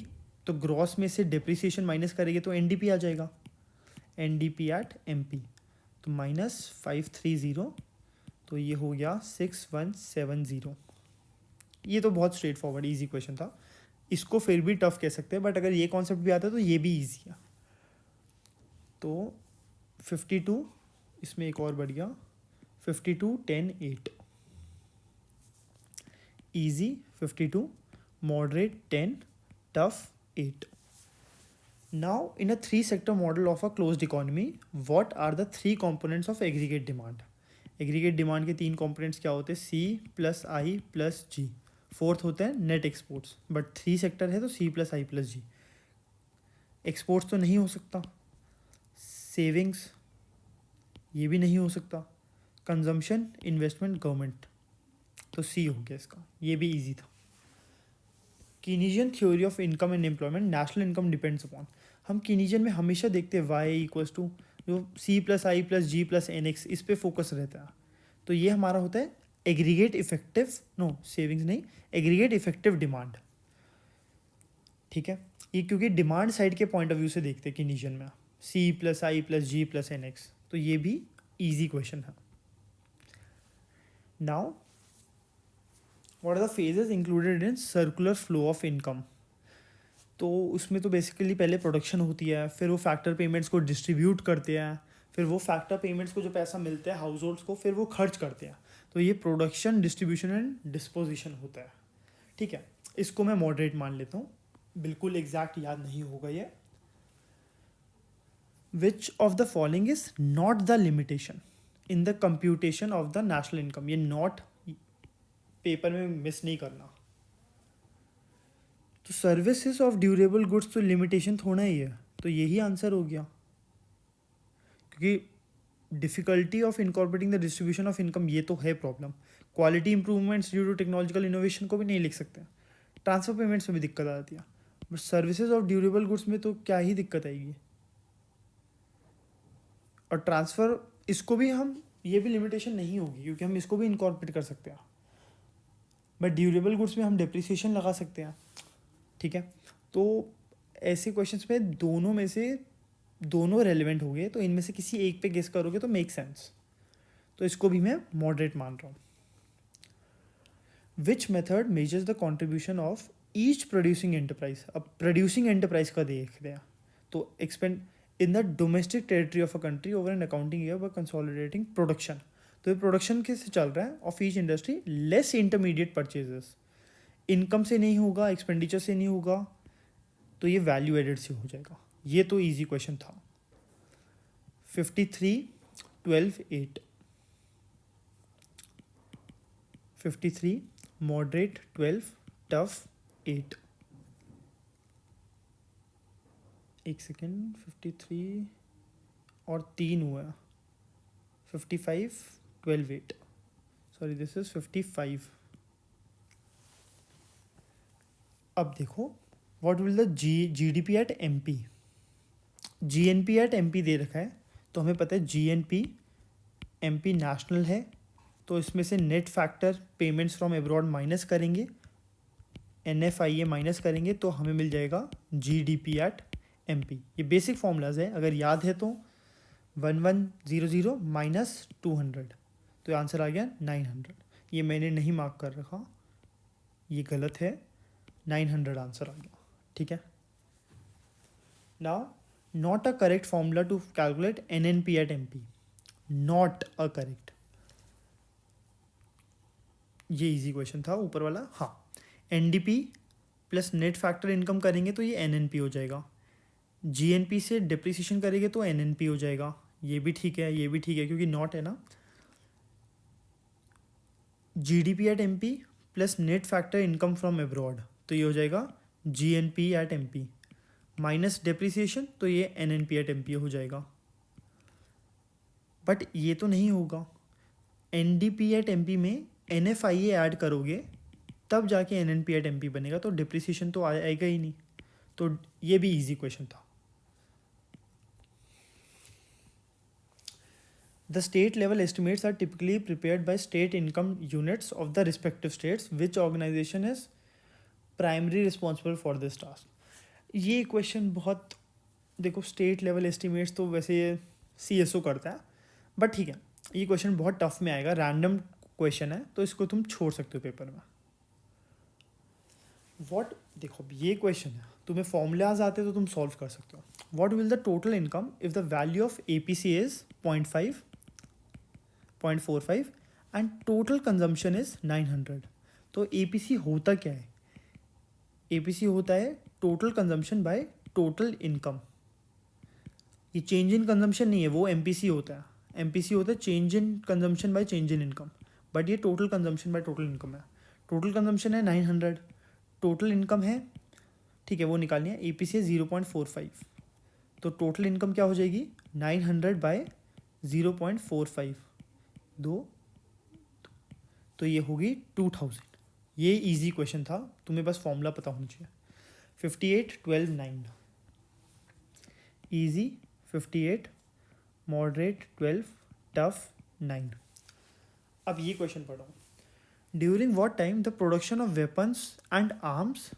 तो ग्रॉस में से डिप्रिसिएशन माइनस करेंगे तो एनडीपी आ जाएगा, एनडीपी एट एमपी। तो -530, तो ये हो गया 6170। ये तो बहुत स्ट्रेट फॉरवर्ड इजी क्वेश्चन था, इसको फिर भी टफ कह सकते हैं, बट अगर ये कॉन्सेप्ट भी आता है तो ये भी इजी है। तो 52, इसमें एक और बढ़ गया 52, 10, 8। easy 52, moderate 10, tough 8. Now in a three sector model of a closed economy, what are the three components of aggregate demand? Aggregate demand के तीन components क्या होते हैं? C plus I plus G। Fourth होता है net exports, but three sector है तो C plus I plus G। Exports तो नहीं हो सकता, सेविंग्स ये भी नहीं हो सकता, कंजम्पशन, इन्वेस्टमेंट, गवर्नमेंट, तो सी हो गया इसका। ये भी इजी था। Keynesian theory of income and employment, national income depends upon. हम कीनीजियन में हमेशा देखते हैं वाई इक्वल्स टू जो C plus I plus G plus N X, इस पर फोकस रहता है। तो ये हमारा होता है एग्रीगेट इफेक्टिव, नो सेविंग्स नहीं, एग्रीगेट इफेक्टिव डिमांड। ठीक है, ये क्योंकि डिमांड साइड के पॉइंट ऑफ व्यू से देखते हैं कीनीजियन में, C plus I plus G plus N X. तो ये भी ईजी क्वेश्चन है। Now what are the phases included in circular flow of income? तो उसमें तो बेसिकली पहले प्रोडक्शन होती है, फिर वो फैक्टर पेमेंट्स को डिस्ट्रीब्यूट करते हैं, फिर वो फैक्टर पेमेंट्स को जो पैसा मिलता है हाउस होल्ड्स को, फिर वो खर्च करते हैं। तो ये प्रोडक्शन, डिस्ट्रीब्यूशन एंड डिस्पोजिशन होता है। ठीक है, इसको मैं मॉडरेट मान लेता हूँ, बिल्कुल एग्जैक्ट याद नहीं होगा ये। Which of the following is not the limitation in the computation of the national income? ये नॉट पेपर में मिस नहीं करना। तो सर्विसेज ऑफ ड्यूरेबल गुड्स तो लिमिटेशन थोड़ा ही है, तो यही आंसर हो गया, क्योंकि difficulty of incorporating the distribution of income ये तो है problem. Quality improvements due to technological innovation को भी नहीं लिख सकते, ट्रांसफर पेमेंट्स में भी दिक्कत आती है, but services of durable goods में तो क्या ही दिक्कत आएगी। और ट्रांसफ़र, इसको भी हम, ये भी लिमिटेशन नहीं होगी क्योंकि हम इसको भी इनकॉर्पोरेट कर सकते हैं, बट ड्यूरेबल गुड्स में हम डिप्रिसिएशन लगा सकते हैं। ठीक है, तो ऐसे क्वेश्चंस में दोनों में से दोनों रेलेवेंट हो गए, तो इनमें से किसी एक पे गेस करोगे तो मेक सेंस। तो इसको भी मैं मॉडरेट मान रहा हूँ। Which method measures the contribution of each producing enterprise? अब प्रोड्यूसिंग एंटरप्राइज का देखते हैं। तो expend in the domestic territory of a country over an accounting year by consolidating production. तो ये प्रोडक्शन कैसे चल रहा है of each industry less intermediate purchases. Income से नहीं होगा, एक्सपेंडिचर से नहीं होगा, तो ये वैल्यू एडेड से हो जाएगा। ये तो इजी क्वेश्चन था। 53, 12, 8। 53 मॉडरेट, 12 टफ, 8। एक सेकेंड, 53 और 3 हुआ, 55, 12, 8। Sorry, this is 55। अब देखो, what will the GDP at MP? GNP at MP दे रखा है, तो हमें पता है जीएनपी एमपी नेशनल है, तो इसमें से net factor payments from abroad minus करेंगे, एनएफआईए माइनस करेंगे, तो हमें मिल जाएगा जीडीपी एट एमपी। ये बेसिक फॉर्मूलाज है, अगर याद है तो 1100 माइनस 200, तो आंसर आ गया 900। ये मैंने नहीं मार्क कर रखा, ये गलत है, 900 आंसर आ गया। ठीक है, Now, not a correct formula to calculate NNP at MP. Not a correct. ये इजी क्वेश्चन था ऊपर वाला. हाँ, NDP plus net factor income करेंगे तो ये NNP हो जाएगा. GNP से डिप्रिसिएशन करेंगे तो NNP हो जाएगा. ये भी ठीक है, ये भी ठीक है, क्योंकि नॉट है ना. GDP at MP plus net factor income from abroad तो ये हो जाएगा GNP at MP minus depreciation तो ये NNP एट MP हो जाएगा. बट ये तो नहीं होगा. NDP एट MP में NFIA ऐड करोगे तब जाके NNP एट MP बनेगा, तो डिप्रिसिएशन तो आएगा ही नहीं. तो ये भी इजी क्वेश्चन था. The state level estimates are typically prepared by state income units of the respective states. Which organization is primarily responsible for this task? ये क्वेश्चन बहुत, देखो स्टेट लेवल एस्टिमेट्स तो वैसे CSO करता है, बट ठीक है ये क्वेश्चन बहुत टफ में आएगा. रैंडम क्वेश्चन है तो इसको तुम छोड़ सकते हो पेपर में. वॉट, देखो ये क्वेश्चन है, तुम्हें फॉर्मूलाज आते तो तुम सॉल्व कर सकते हो. What will the total income if the value of APC is 0.45 and total consumption is 900. तो APC होता क्या है? APC होता है total consumption by total income. ये चेंज इन कंजम्पशन नहीं है, वो MPC होता है. MPC होता है change in consumption by change in income, but ये total consumption by total income है. टोटल कंजम्पशन है 900, टोटल इनकम है, ठीक है वो निकालनी है. APC है 0.45, तो टोटल इनकम क्या हो जाएगी 900 बाय 0.45 दो, तो ये होगी 2000. ये इजी क्वेश्चन था, तुम्हें बस फॉर्मूला पता होना चाहिए. 58 12 9 इजी 58, मॉडरेट 12, टफ 9. अब ये क्वेश्चन पढ़ो. During what time the production of weapons and arms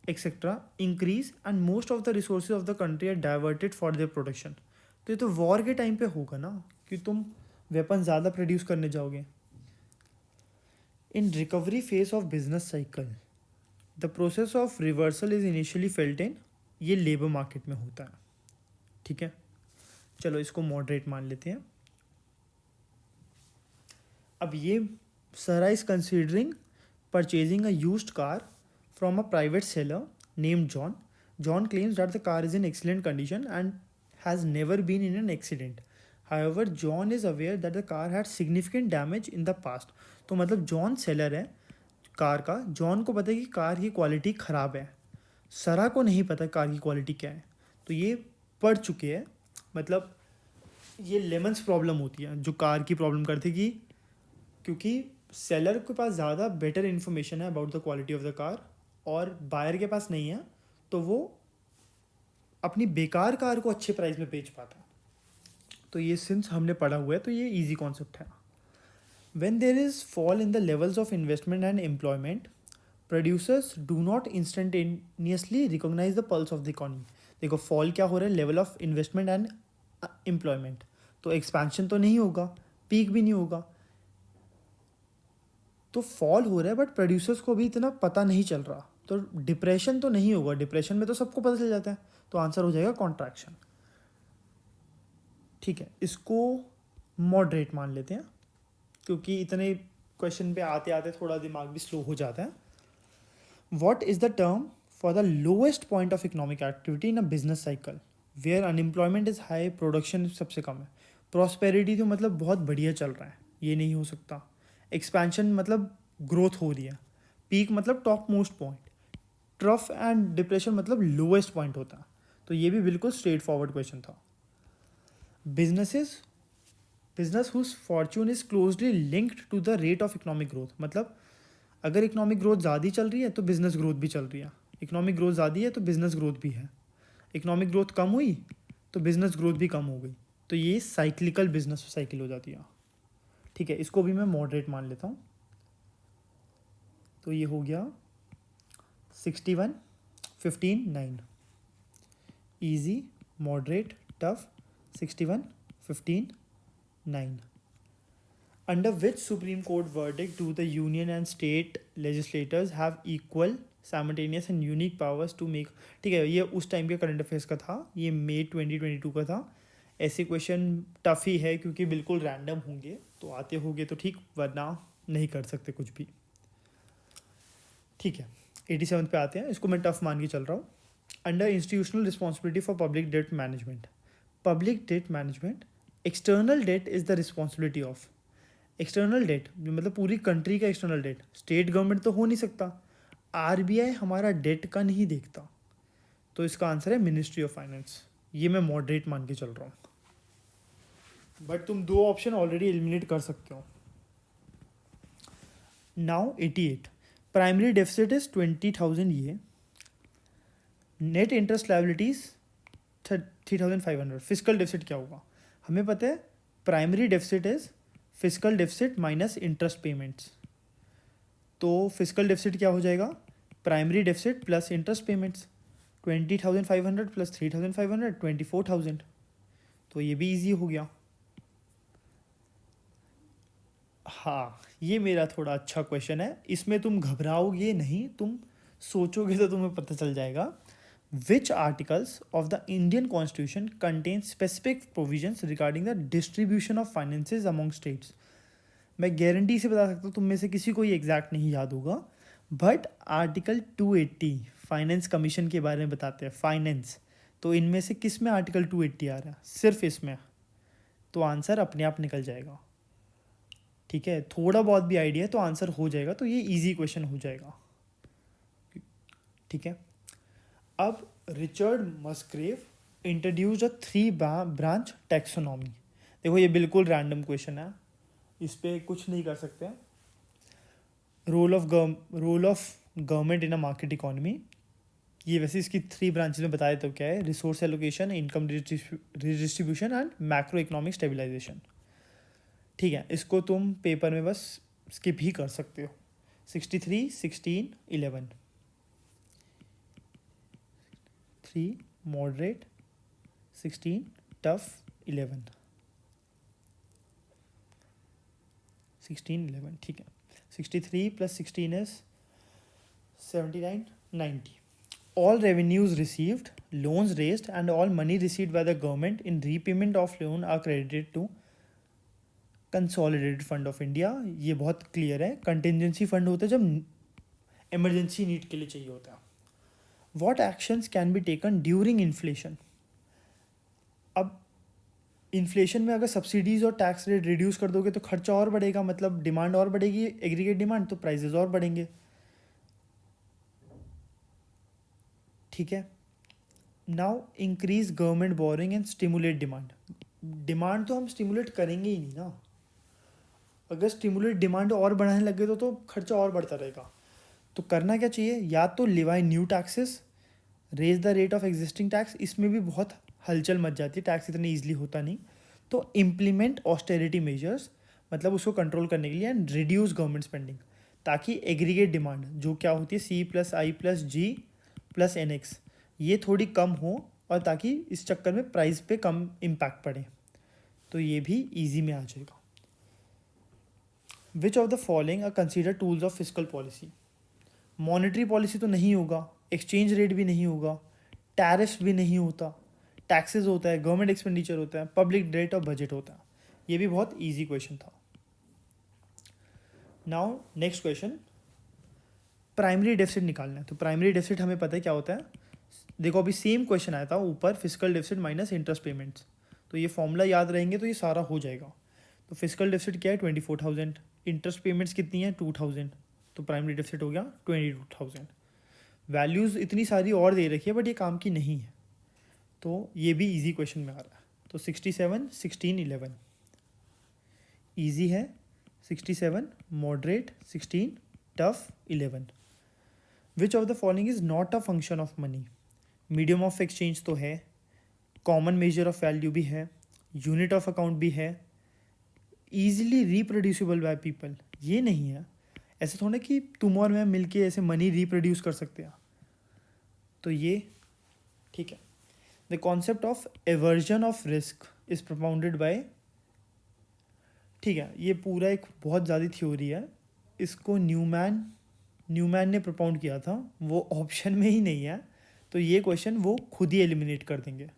etcetera increase and most of the resources of the country are diverted for their production. तो ये तो वॉर के टाइम पे होगा ना, कि तुम वेपन ज़्यादा प्रोड्यूस करने जाओगे. इन recovery phase of business cycle the process of reversal is initially felt in, ये लेबर मार्केट में होता है. ठीक है, चलो इसको मॉडरेट मान लेते हैं. अब ये Sara is considering purchasing a used car from a private seller named John. John claims that the car is in excellent condition and has never been in an accident. However, John is aware that the car had significant damage in the past. तो मतलब John seller है car का, John को पता है कि car की quality ख़राब है, सरा को नहीं पता कार की क्वालिटी क्या है. तो ये पढ़ चुके हैं, मतलब ये लेमन्स प्रॉब्लम होती है जो कार की प्रॉब्लम करती, कि क्योंकि सेलर के पास ज़्यादा बेटर इन्फॉर्मेशन है about the quality of the car और बायर के पास नहीं है, तो वो अपनी बेकार कार को अच्छे प्राइस में बेच पाता है. तो ये सिंस हमने पढ़ा हुआ है तो ये इजी कॉन्सेप्ट है. When there is fall in the levels of investment and employment, producers do not instantaneously recognize the pulse of the economy. देखो फॉल क्या हो रहा है, level of investment and employment. तो एक्सपेंशन तो नहीं होगा, पीक भी नहीं होगा, तो फॉल हो रहा है, बट प्रोड्यूसर्स को भी इतना पता नहीं चल रहा. तो डिप्रेशन तो नहीं होगा, डिप्रेशन में तो सबको पता चल जाता है. तो आंसर हो जाएगा कॉन्ट्रैक्शन. ठीक है, इसको मॉडरेट मान लेते हैं, क्योंकि इतने क्वेश्चन पे आते आते थोड़ा दिमाग भी स्लो हो जाता है. What is the term for the lowest point of economic activity in a business cycle where unemployment is high, production सबसे कम है. प्रॉस्पेरिटी तो मतलब बहुत बढ़िया चल रहा है, ये नहीं हो सकता. एक्सपेंशन मतलब ग्रोथ हो रही है. पीक मतलब top most point. Trough and depression मतलब लोएस्ट पॉइंट होता है. तो ये भी बिल्कुल स्ट्रेट फॉरवर्ड क्वेश्चन था. Business whose fortune is closely linked to the rate of economic growth. मतलब अगर इकोनॉमिक ग्रोथ ज़्यादा चल रही है तो बिजनेस ग्रोथ भी चल रही है, इकोनॉमिक ग्रोथ ज़्यादा है तो बिजनेस ग्रोथ भी है, इकोनॉमिक ग्रोथ कम हुई तो बिजनेस ग्रोथ भी कम हो गई. तो ये साइक्लिकल बिजनेस साइकिल हो जाती है. ठीक है, इसको भी मैं मॉडरेट मान लेता हूँ. तो ये हो गया 61 15 9. Easy, moderate, tough, 61 15 9. Under which Supreme Court verdict do the union and state legislators have equal simultaneous and unique powers to make. ठीक है, ये उस टाइम के करंट अफेयर्स का था, ये मई 2022 का था। ऐसे क्वेश्चन टफ ही है क्योंकि बिल्कुल रैंडम होंगे, तो आते होंगे तो ठीक, वरना नहीं कर सकते कुछ भी। ठीक है, 87 पे आते हैं, इसको मैं टफ मान के चल रहा हूँ। Under institutional responsibility for public debt management, public debt management, external that is the responsibility of. External debt मतलब पूरी कंट्री का एक्सटर्नल डेट, स्टेट गवर्नमेंट तो हो नहीं सकता, आरबीआई हमारा डेट का नहीं देखता, तो इसका आंसर है मिनिस्ट्री ऑफ फाइनेंस। ये मैं मॉडरेट मान के चल रहा हूँ, बट तुम दो ऑप्शन ऑलरेडी एलिमिनेट कर सकते हो। नाउ 88, प्राइमरी डेफिसिट इज 20,000, ये net interest liabilities 3,500। Physical deficit क्या होगा, हमें पता है primary deficit is physical deficit minus interest payments. तो फिजिकल डेफिसिट क्या हो जाएगा, primary deficit plus interest payments. 20,500 plus 3,500 24,000, तो ये भी इजी हो गया। हाँ, ये मेरा थोड़ा अच्छा क्वेश्चन है, इसमें तुम घबराओगे नहीं, तुम सोचोगे तो तुम्हें पता चल जाएगा। Which articles of the Indian constitution contain specific provisions regarding the distribution of finances among states. मैं गारंटी से बता सकता हूँ तुम में से किसी को ये एग्जैक्ट नहीं याद होगा, बट आर्टिकल 280 फाइनेंस कमीशन के बारे में बताते हैं, फाइनेंस। तो इनमें से किस में आर्टिकल 280 आ रहा है, सिर्फ इसमें, तो आंसर अपने आप निकल जाएगा। ठीक है, थोड़ा बहुत भी आइडिया है तो आंसर हो जाएगा, तो ये इजी क्वेश्चन हो जाएगा। ठीक है, अब Richard Musgrave introduce a 3 branch taxonomy. देखो ये बिल्कुल रैंडम क्वेश्चन है, इस पर कुछ नहीं कर सकते। Role of government in a market economy, ये वैसे इसकी 3 ब्रांचेस में बताया तो क्या है, resource allocation, income redistribution and macro economic stabilization. ठीक है, इसको तुम पेपर में बस स्किप ही कर सकते हो। 63, 16, 11, 3 मॉडरेट, 16 टफ, 11, 16, 11। ठीक है, 63 plus 16 is 79, 90। All revenues received, loans raised and all money received by the government in repayment of loan are credited to consolidated fund of India. ये बहुत क्लियर है, कंटिजेंसी फंड होता है जब इमरजेंसी नीड के लिए चाहिए होता है। What actions can be taken during inflation, अब इन्फ्लेशन में अगर सब्सिडीज और टैक्स रेट रिड्यूस कर दोगे तो खर्चा और बढ़ेगा, मतलब डिमांड और बढ़ेगी, एग्रीगेट डिमांड, तो प्राइजेस और बढ़ेंगे। ठीक है, now increase government boring and stimulate demand. Demand तो हम स्टिमुलेट करेंगे ही नहीं ना, अगर स्टिमुलेट डिमांड और बढ़ाने लगे तो खर्चा और बढ़ता रहेगा। तो करना क्या चाहिए, या तो levy new taxes, raise the rate of existing tax, इसमें भी बहुत हलचल मच जाती है, टैक्स इतनी ईजिली होता नहीं। तो इम्प्लीमेंट ऑस्टेरिटी मेजर्स, मतलब उसको कंट्रोल करने के लिए, एंड रिड्यूस गवर्नमेंट स्पेंडिंग, ताकि एग्रीगेट डिमांड जो क्या होती है C+I+G+NX, ये थोड़ी कम हो, और ताकि इस चक्कर में प्राइस पे कम इम्पैक्ट पड़े। तो ये भी ईजी में आ जाएगा। Which of the following are consider tools of fiscal policy, monetary policy तो नहीं होगा, एक्सचेंज रेट भी नहीं होगा, टैरिफ्स भी नहीं होता, टैक्सेस होता है, गवर्नमेंट एक्सपेंडिचर होता है, पब्लिक डेट और बजट होता है। ये भी बहुत इजी क्वेश्चन था। Now next question, primary deficit निकालना है। तो प्राइमरी डेफिसिट हमें पता है क्या होता है, देखो अभी सेम क्वेश्चन आया था ऊपर, physical deficit minus interest payments, तो ये फॉर्मूला याद रहेंगे तो ये सारा हो जाएगा। तो फिजिकल डेफिसिट क्या है 24,000, इंटरेस्ट पेमेंट्स कितनी है 2,000, तो प्राइमरी डेफिसिट हो गया 22,000। वैल्यूज़ इतनी सारी और दे रखी है बट ये काम की नहीं है, तो ये भी इजी क्वेश्चन में आ रहा है। तो 67, 16, 11 ईजी है, 67 moderate, 16 tough, 11। Which of the following is not a function of money, medium of exchange तो है, कॉमन मेजर ऑफ वैल्यू भी है, यूनिट ऑफ अकाउंट भी है, ईजिली रिप्रोड्यूसिबल बाय पीपल, ये नहीं है। ऐसे थोड़ा कि तुम और मैं मिलके ऐसे मनी रिप्रोड्यूस कर सकते हैं, तो ये ठीक है। The concept of aversion of risk is propounded by, ठीक है, ये पूरा एक बहुत ज़्यादा थ्योरी है, इसको न्यूमैन न्यूमैन ने propound किया था वो ऑप्शन में ही नहीं है, तो ये क्वेश्चन वो खुद ही एलिमिनेट कर देंगे,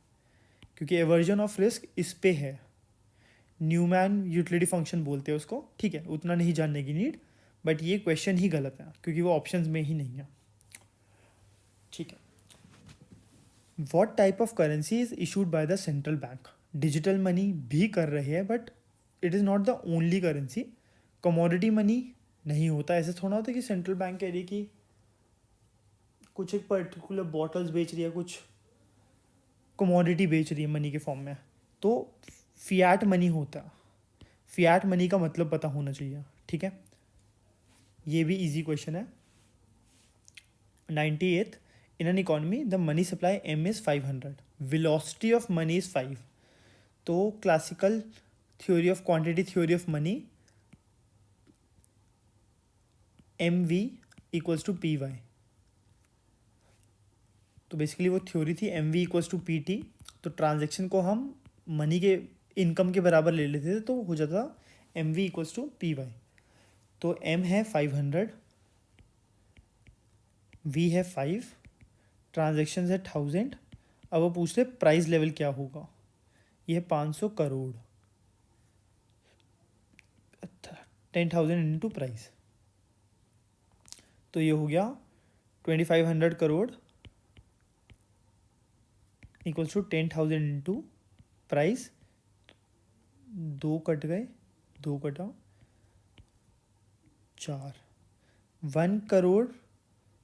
क्योंकि एवर्जन ऑफ रिस्क इस पे है। न्यूमैन यूटिलिटी फंक्शन बोलते हैं उसको, ठीक है, उतना नहीं जानने की नीड, बट ये क्वेश्चन ही गलत है क्योंकि वो ऑप्शंस में ही नहीं है, ठीक है। What type of currency is issued by the central bank? Digital money भी कर रहे हैं, but it is not the only currency. Commodity money नहीं होता, ऐसे थोड़ा होता है कि सेंट्रल बैंक कह रही है कि कुछ एक पर्टिकुलर बॉटल्स बेच रही है, कुछ कमोडिटी बेच रही है मनी के फॉर्म में, तो फियाट मनी होता है। फियाट मनी का मतलब पता होना चाहिए, ठीक है। ये भी इजी क्वेश्चन है। 98th, in an economy the money supply M is 500, velocity of money is 5। तो classical theory of quantity theory of money, M V equals to P Y. तो बेसिकली वो थ्योरी थी M V equals to P T. तो transaction को हम money के income के बराबर ले लेते थे, तो हो जाता M V equals to P Y. तो एम है 500, वी है 5, ट्रांजेक्शन है 1000। अब वो पूछ रहे प्राइस लेवल क्या होगा, ये है 500 करोड़, 10,000 इंटू प्राइस, तो ये हो गया 2500 crore equals to 10,000 into price. 2 cut गए, 2 कटा 4, 1 crore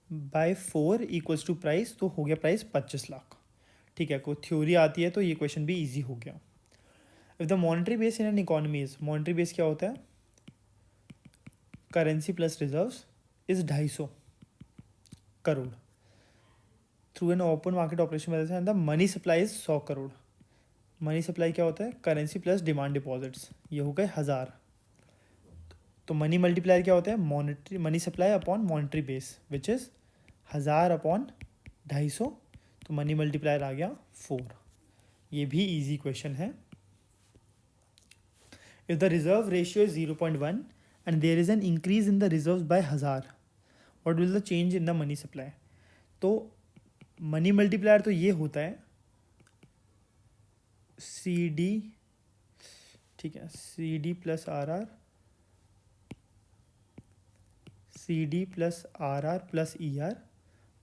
by 4 equals to price, तो हो गया प्राइस 25 लाख, ठीक है। कोई थ्योरी आती है तो ये क्वेश्चन भी इजी हो गया। If the monetary base in an economy is, monetary base क्या होता है, currency plus reserves is 250 crore through an open market operation में, the money supply is 100 crore. Money supply क्या होता है, करेंसी प्लस डिमांड डिपॉजिट्स, ये हो गए 1000। तो मनी मल्टीप्लायर क्या होता है, monetary money supply upon monetary base which is 1000 upon 250, तो मनी मल्टीप्लायर आ गया 4। ये भी इजी क्वेश्चन है। If the reserve ratio is 0.1 and there is an increase in the reserve by 1000, what will the change in the money supply? तो money multiplier तो ये होता है सी डी, ठीक है, C D plus R R, C D plus R are plus E R,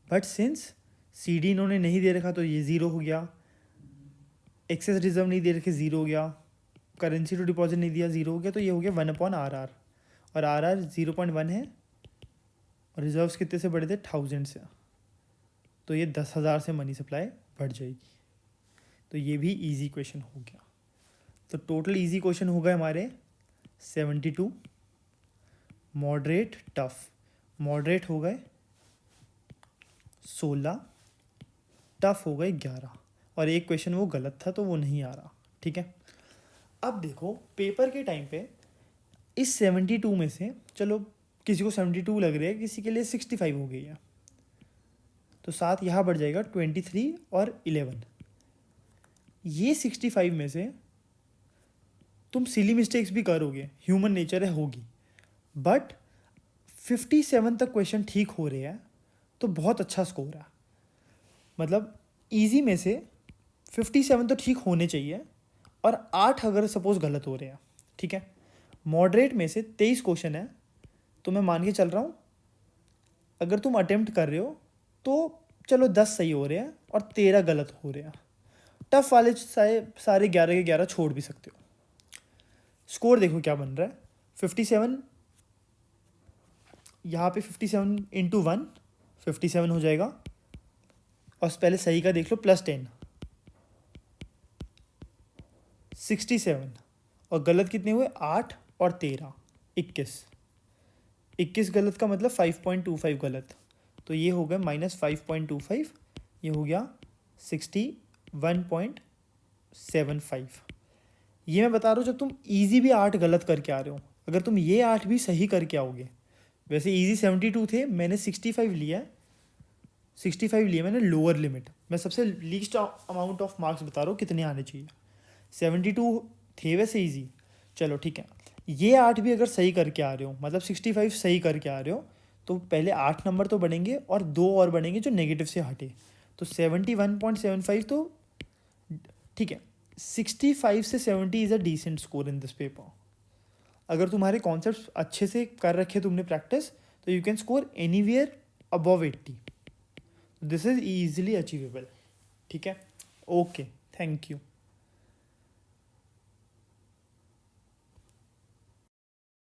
but since C D इन्होंने नहीं दे रखा तो ये ज़ीरो हो गया, एक्सेस रिजर्व नहीं दे रखे ज़ीरो हो गया, करेंसी टू डिपॉजिट नहीं दिया ज़ीरो हो गया, तो ये हो गया 1 अपॉन आर आर, और आर आर 0.1 है और रिजर्व्स कितने से बढ़े थे, 1000 से, तो ये 10,000 से मनी सप्लाई बढ़ जाएगी। तो ये भी इजी क्वेश्चन हो गया। तो टोटल इजी क्वेश्चन हो गए हमारे 72, मॉडरेट टफ, मॉडरेट हो गए 16, टफ हो गए 11, और एक क्वेश्चन वो गलत था तो वो नहीं आ रहा, ठीक है। अब देखो पेपर के टाइम पे इस 72 में से, चलो किसी को 72 लग रहा है, किसी के लिए 65 हो गई है, तो साथ यहाँ बढ़ जाएगा 23 और 11। ये 65 में से तुम सिली मिस्टेक्स भी करोगे, ह्यूमन नेचर है, होगी, बट 57 तक क्वेश्चन ठीक हो रहे हैं तो बहुत अच्छा स्कोर है। मतलब इजी में से 57 तो ठीक होने चाहिए और 8 अगर सपोज गलत हो रहे हैं, ठीक है। मॉडरेट में से 23 क्वेश्चन है, तो मैं मान के चल रहा हूँ अगर तुम अटेम्प्ट कर रहे हो तो चलो 10 सही हो रहे हैं और 13 गलत हो रहे हैं। टफ वाले सारे 11 के 11 छोड़ भी सकते हो। स्कोर देखो क्या बन रहा है, 57, यहाँ पे 57 इंटू 1 57 हो जाएगा, और पहले सही का देख लो, +10 67, और गलत कितने हुए, 8 और 13 21 गलत का मतलब 5.25 गलत, तो ये हो गया -5.25, ये हो गया 61.75। ये मैं बता रहा हूँ जब तुम इजी भी 8 गलत करके आ रहे हो, अगर तुम ये 8 भी सही करके आओगे, वैसे इजी 72 थे, मैंने 65 लिया, 65 लिया मैंने लोअर लिमिट, मैं सबसे लीस्ट अमाउंट ऑफ मार्क्स बता रहा हूँ कितने आने चाहिए। 72 थे वैसे इजी, चलो ठीक है। ये 8 भी अगर सही करके आ रहे हो, मतलब 65 सही करके आ रहे हो, तो पहले 8 नंबर तो बढ़ेंगे और 2 और बढ़ेंगे जो नेगेटिव से हटे, तो 71.75 तो ठीक है। 65 से 70 is a decent score in this paper. अगर तुम्हारे कॉन्सेप्ट्स अच्छे से कर रखे तुमने प्रैक्टिस, तो you can score anywhere above 80। This is easily achievable. ठीक है, ओके, थैंक यू।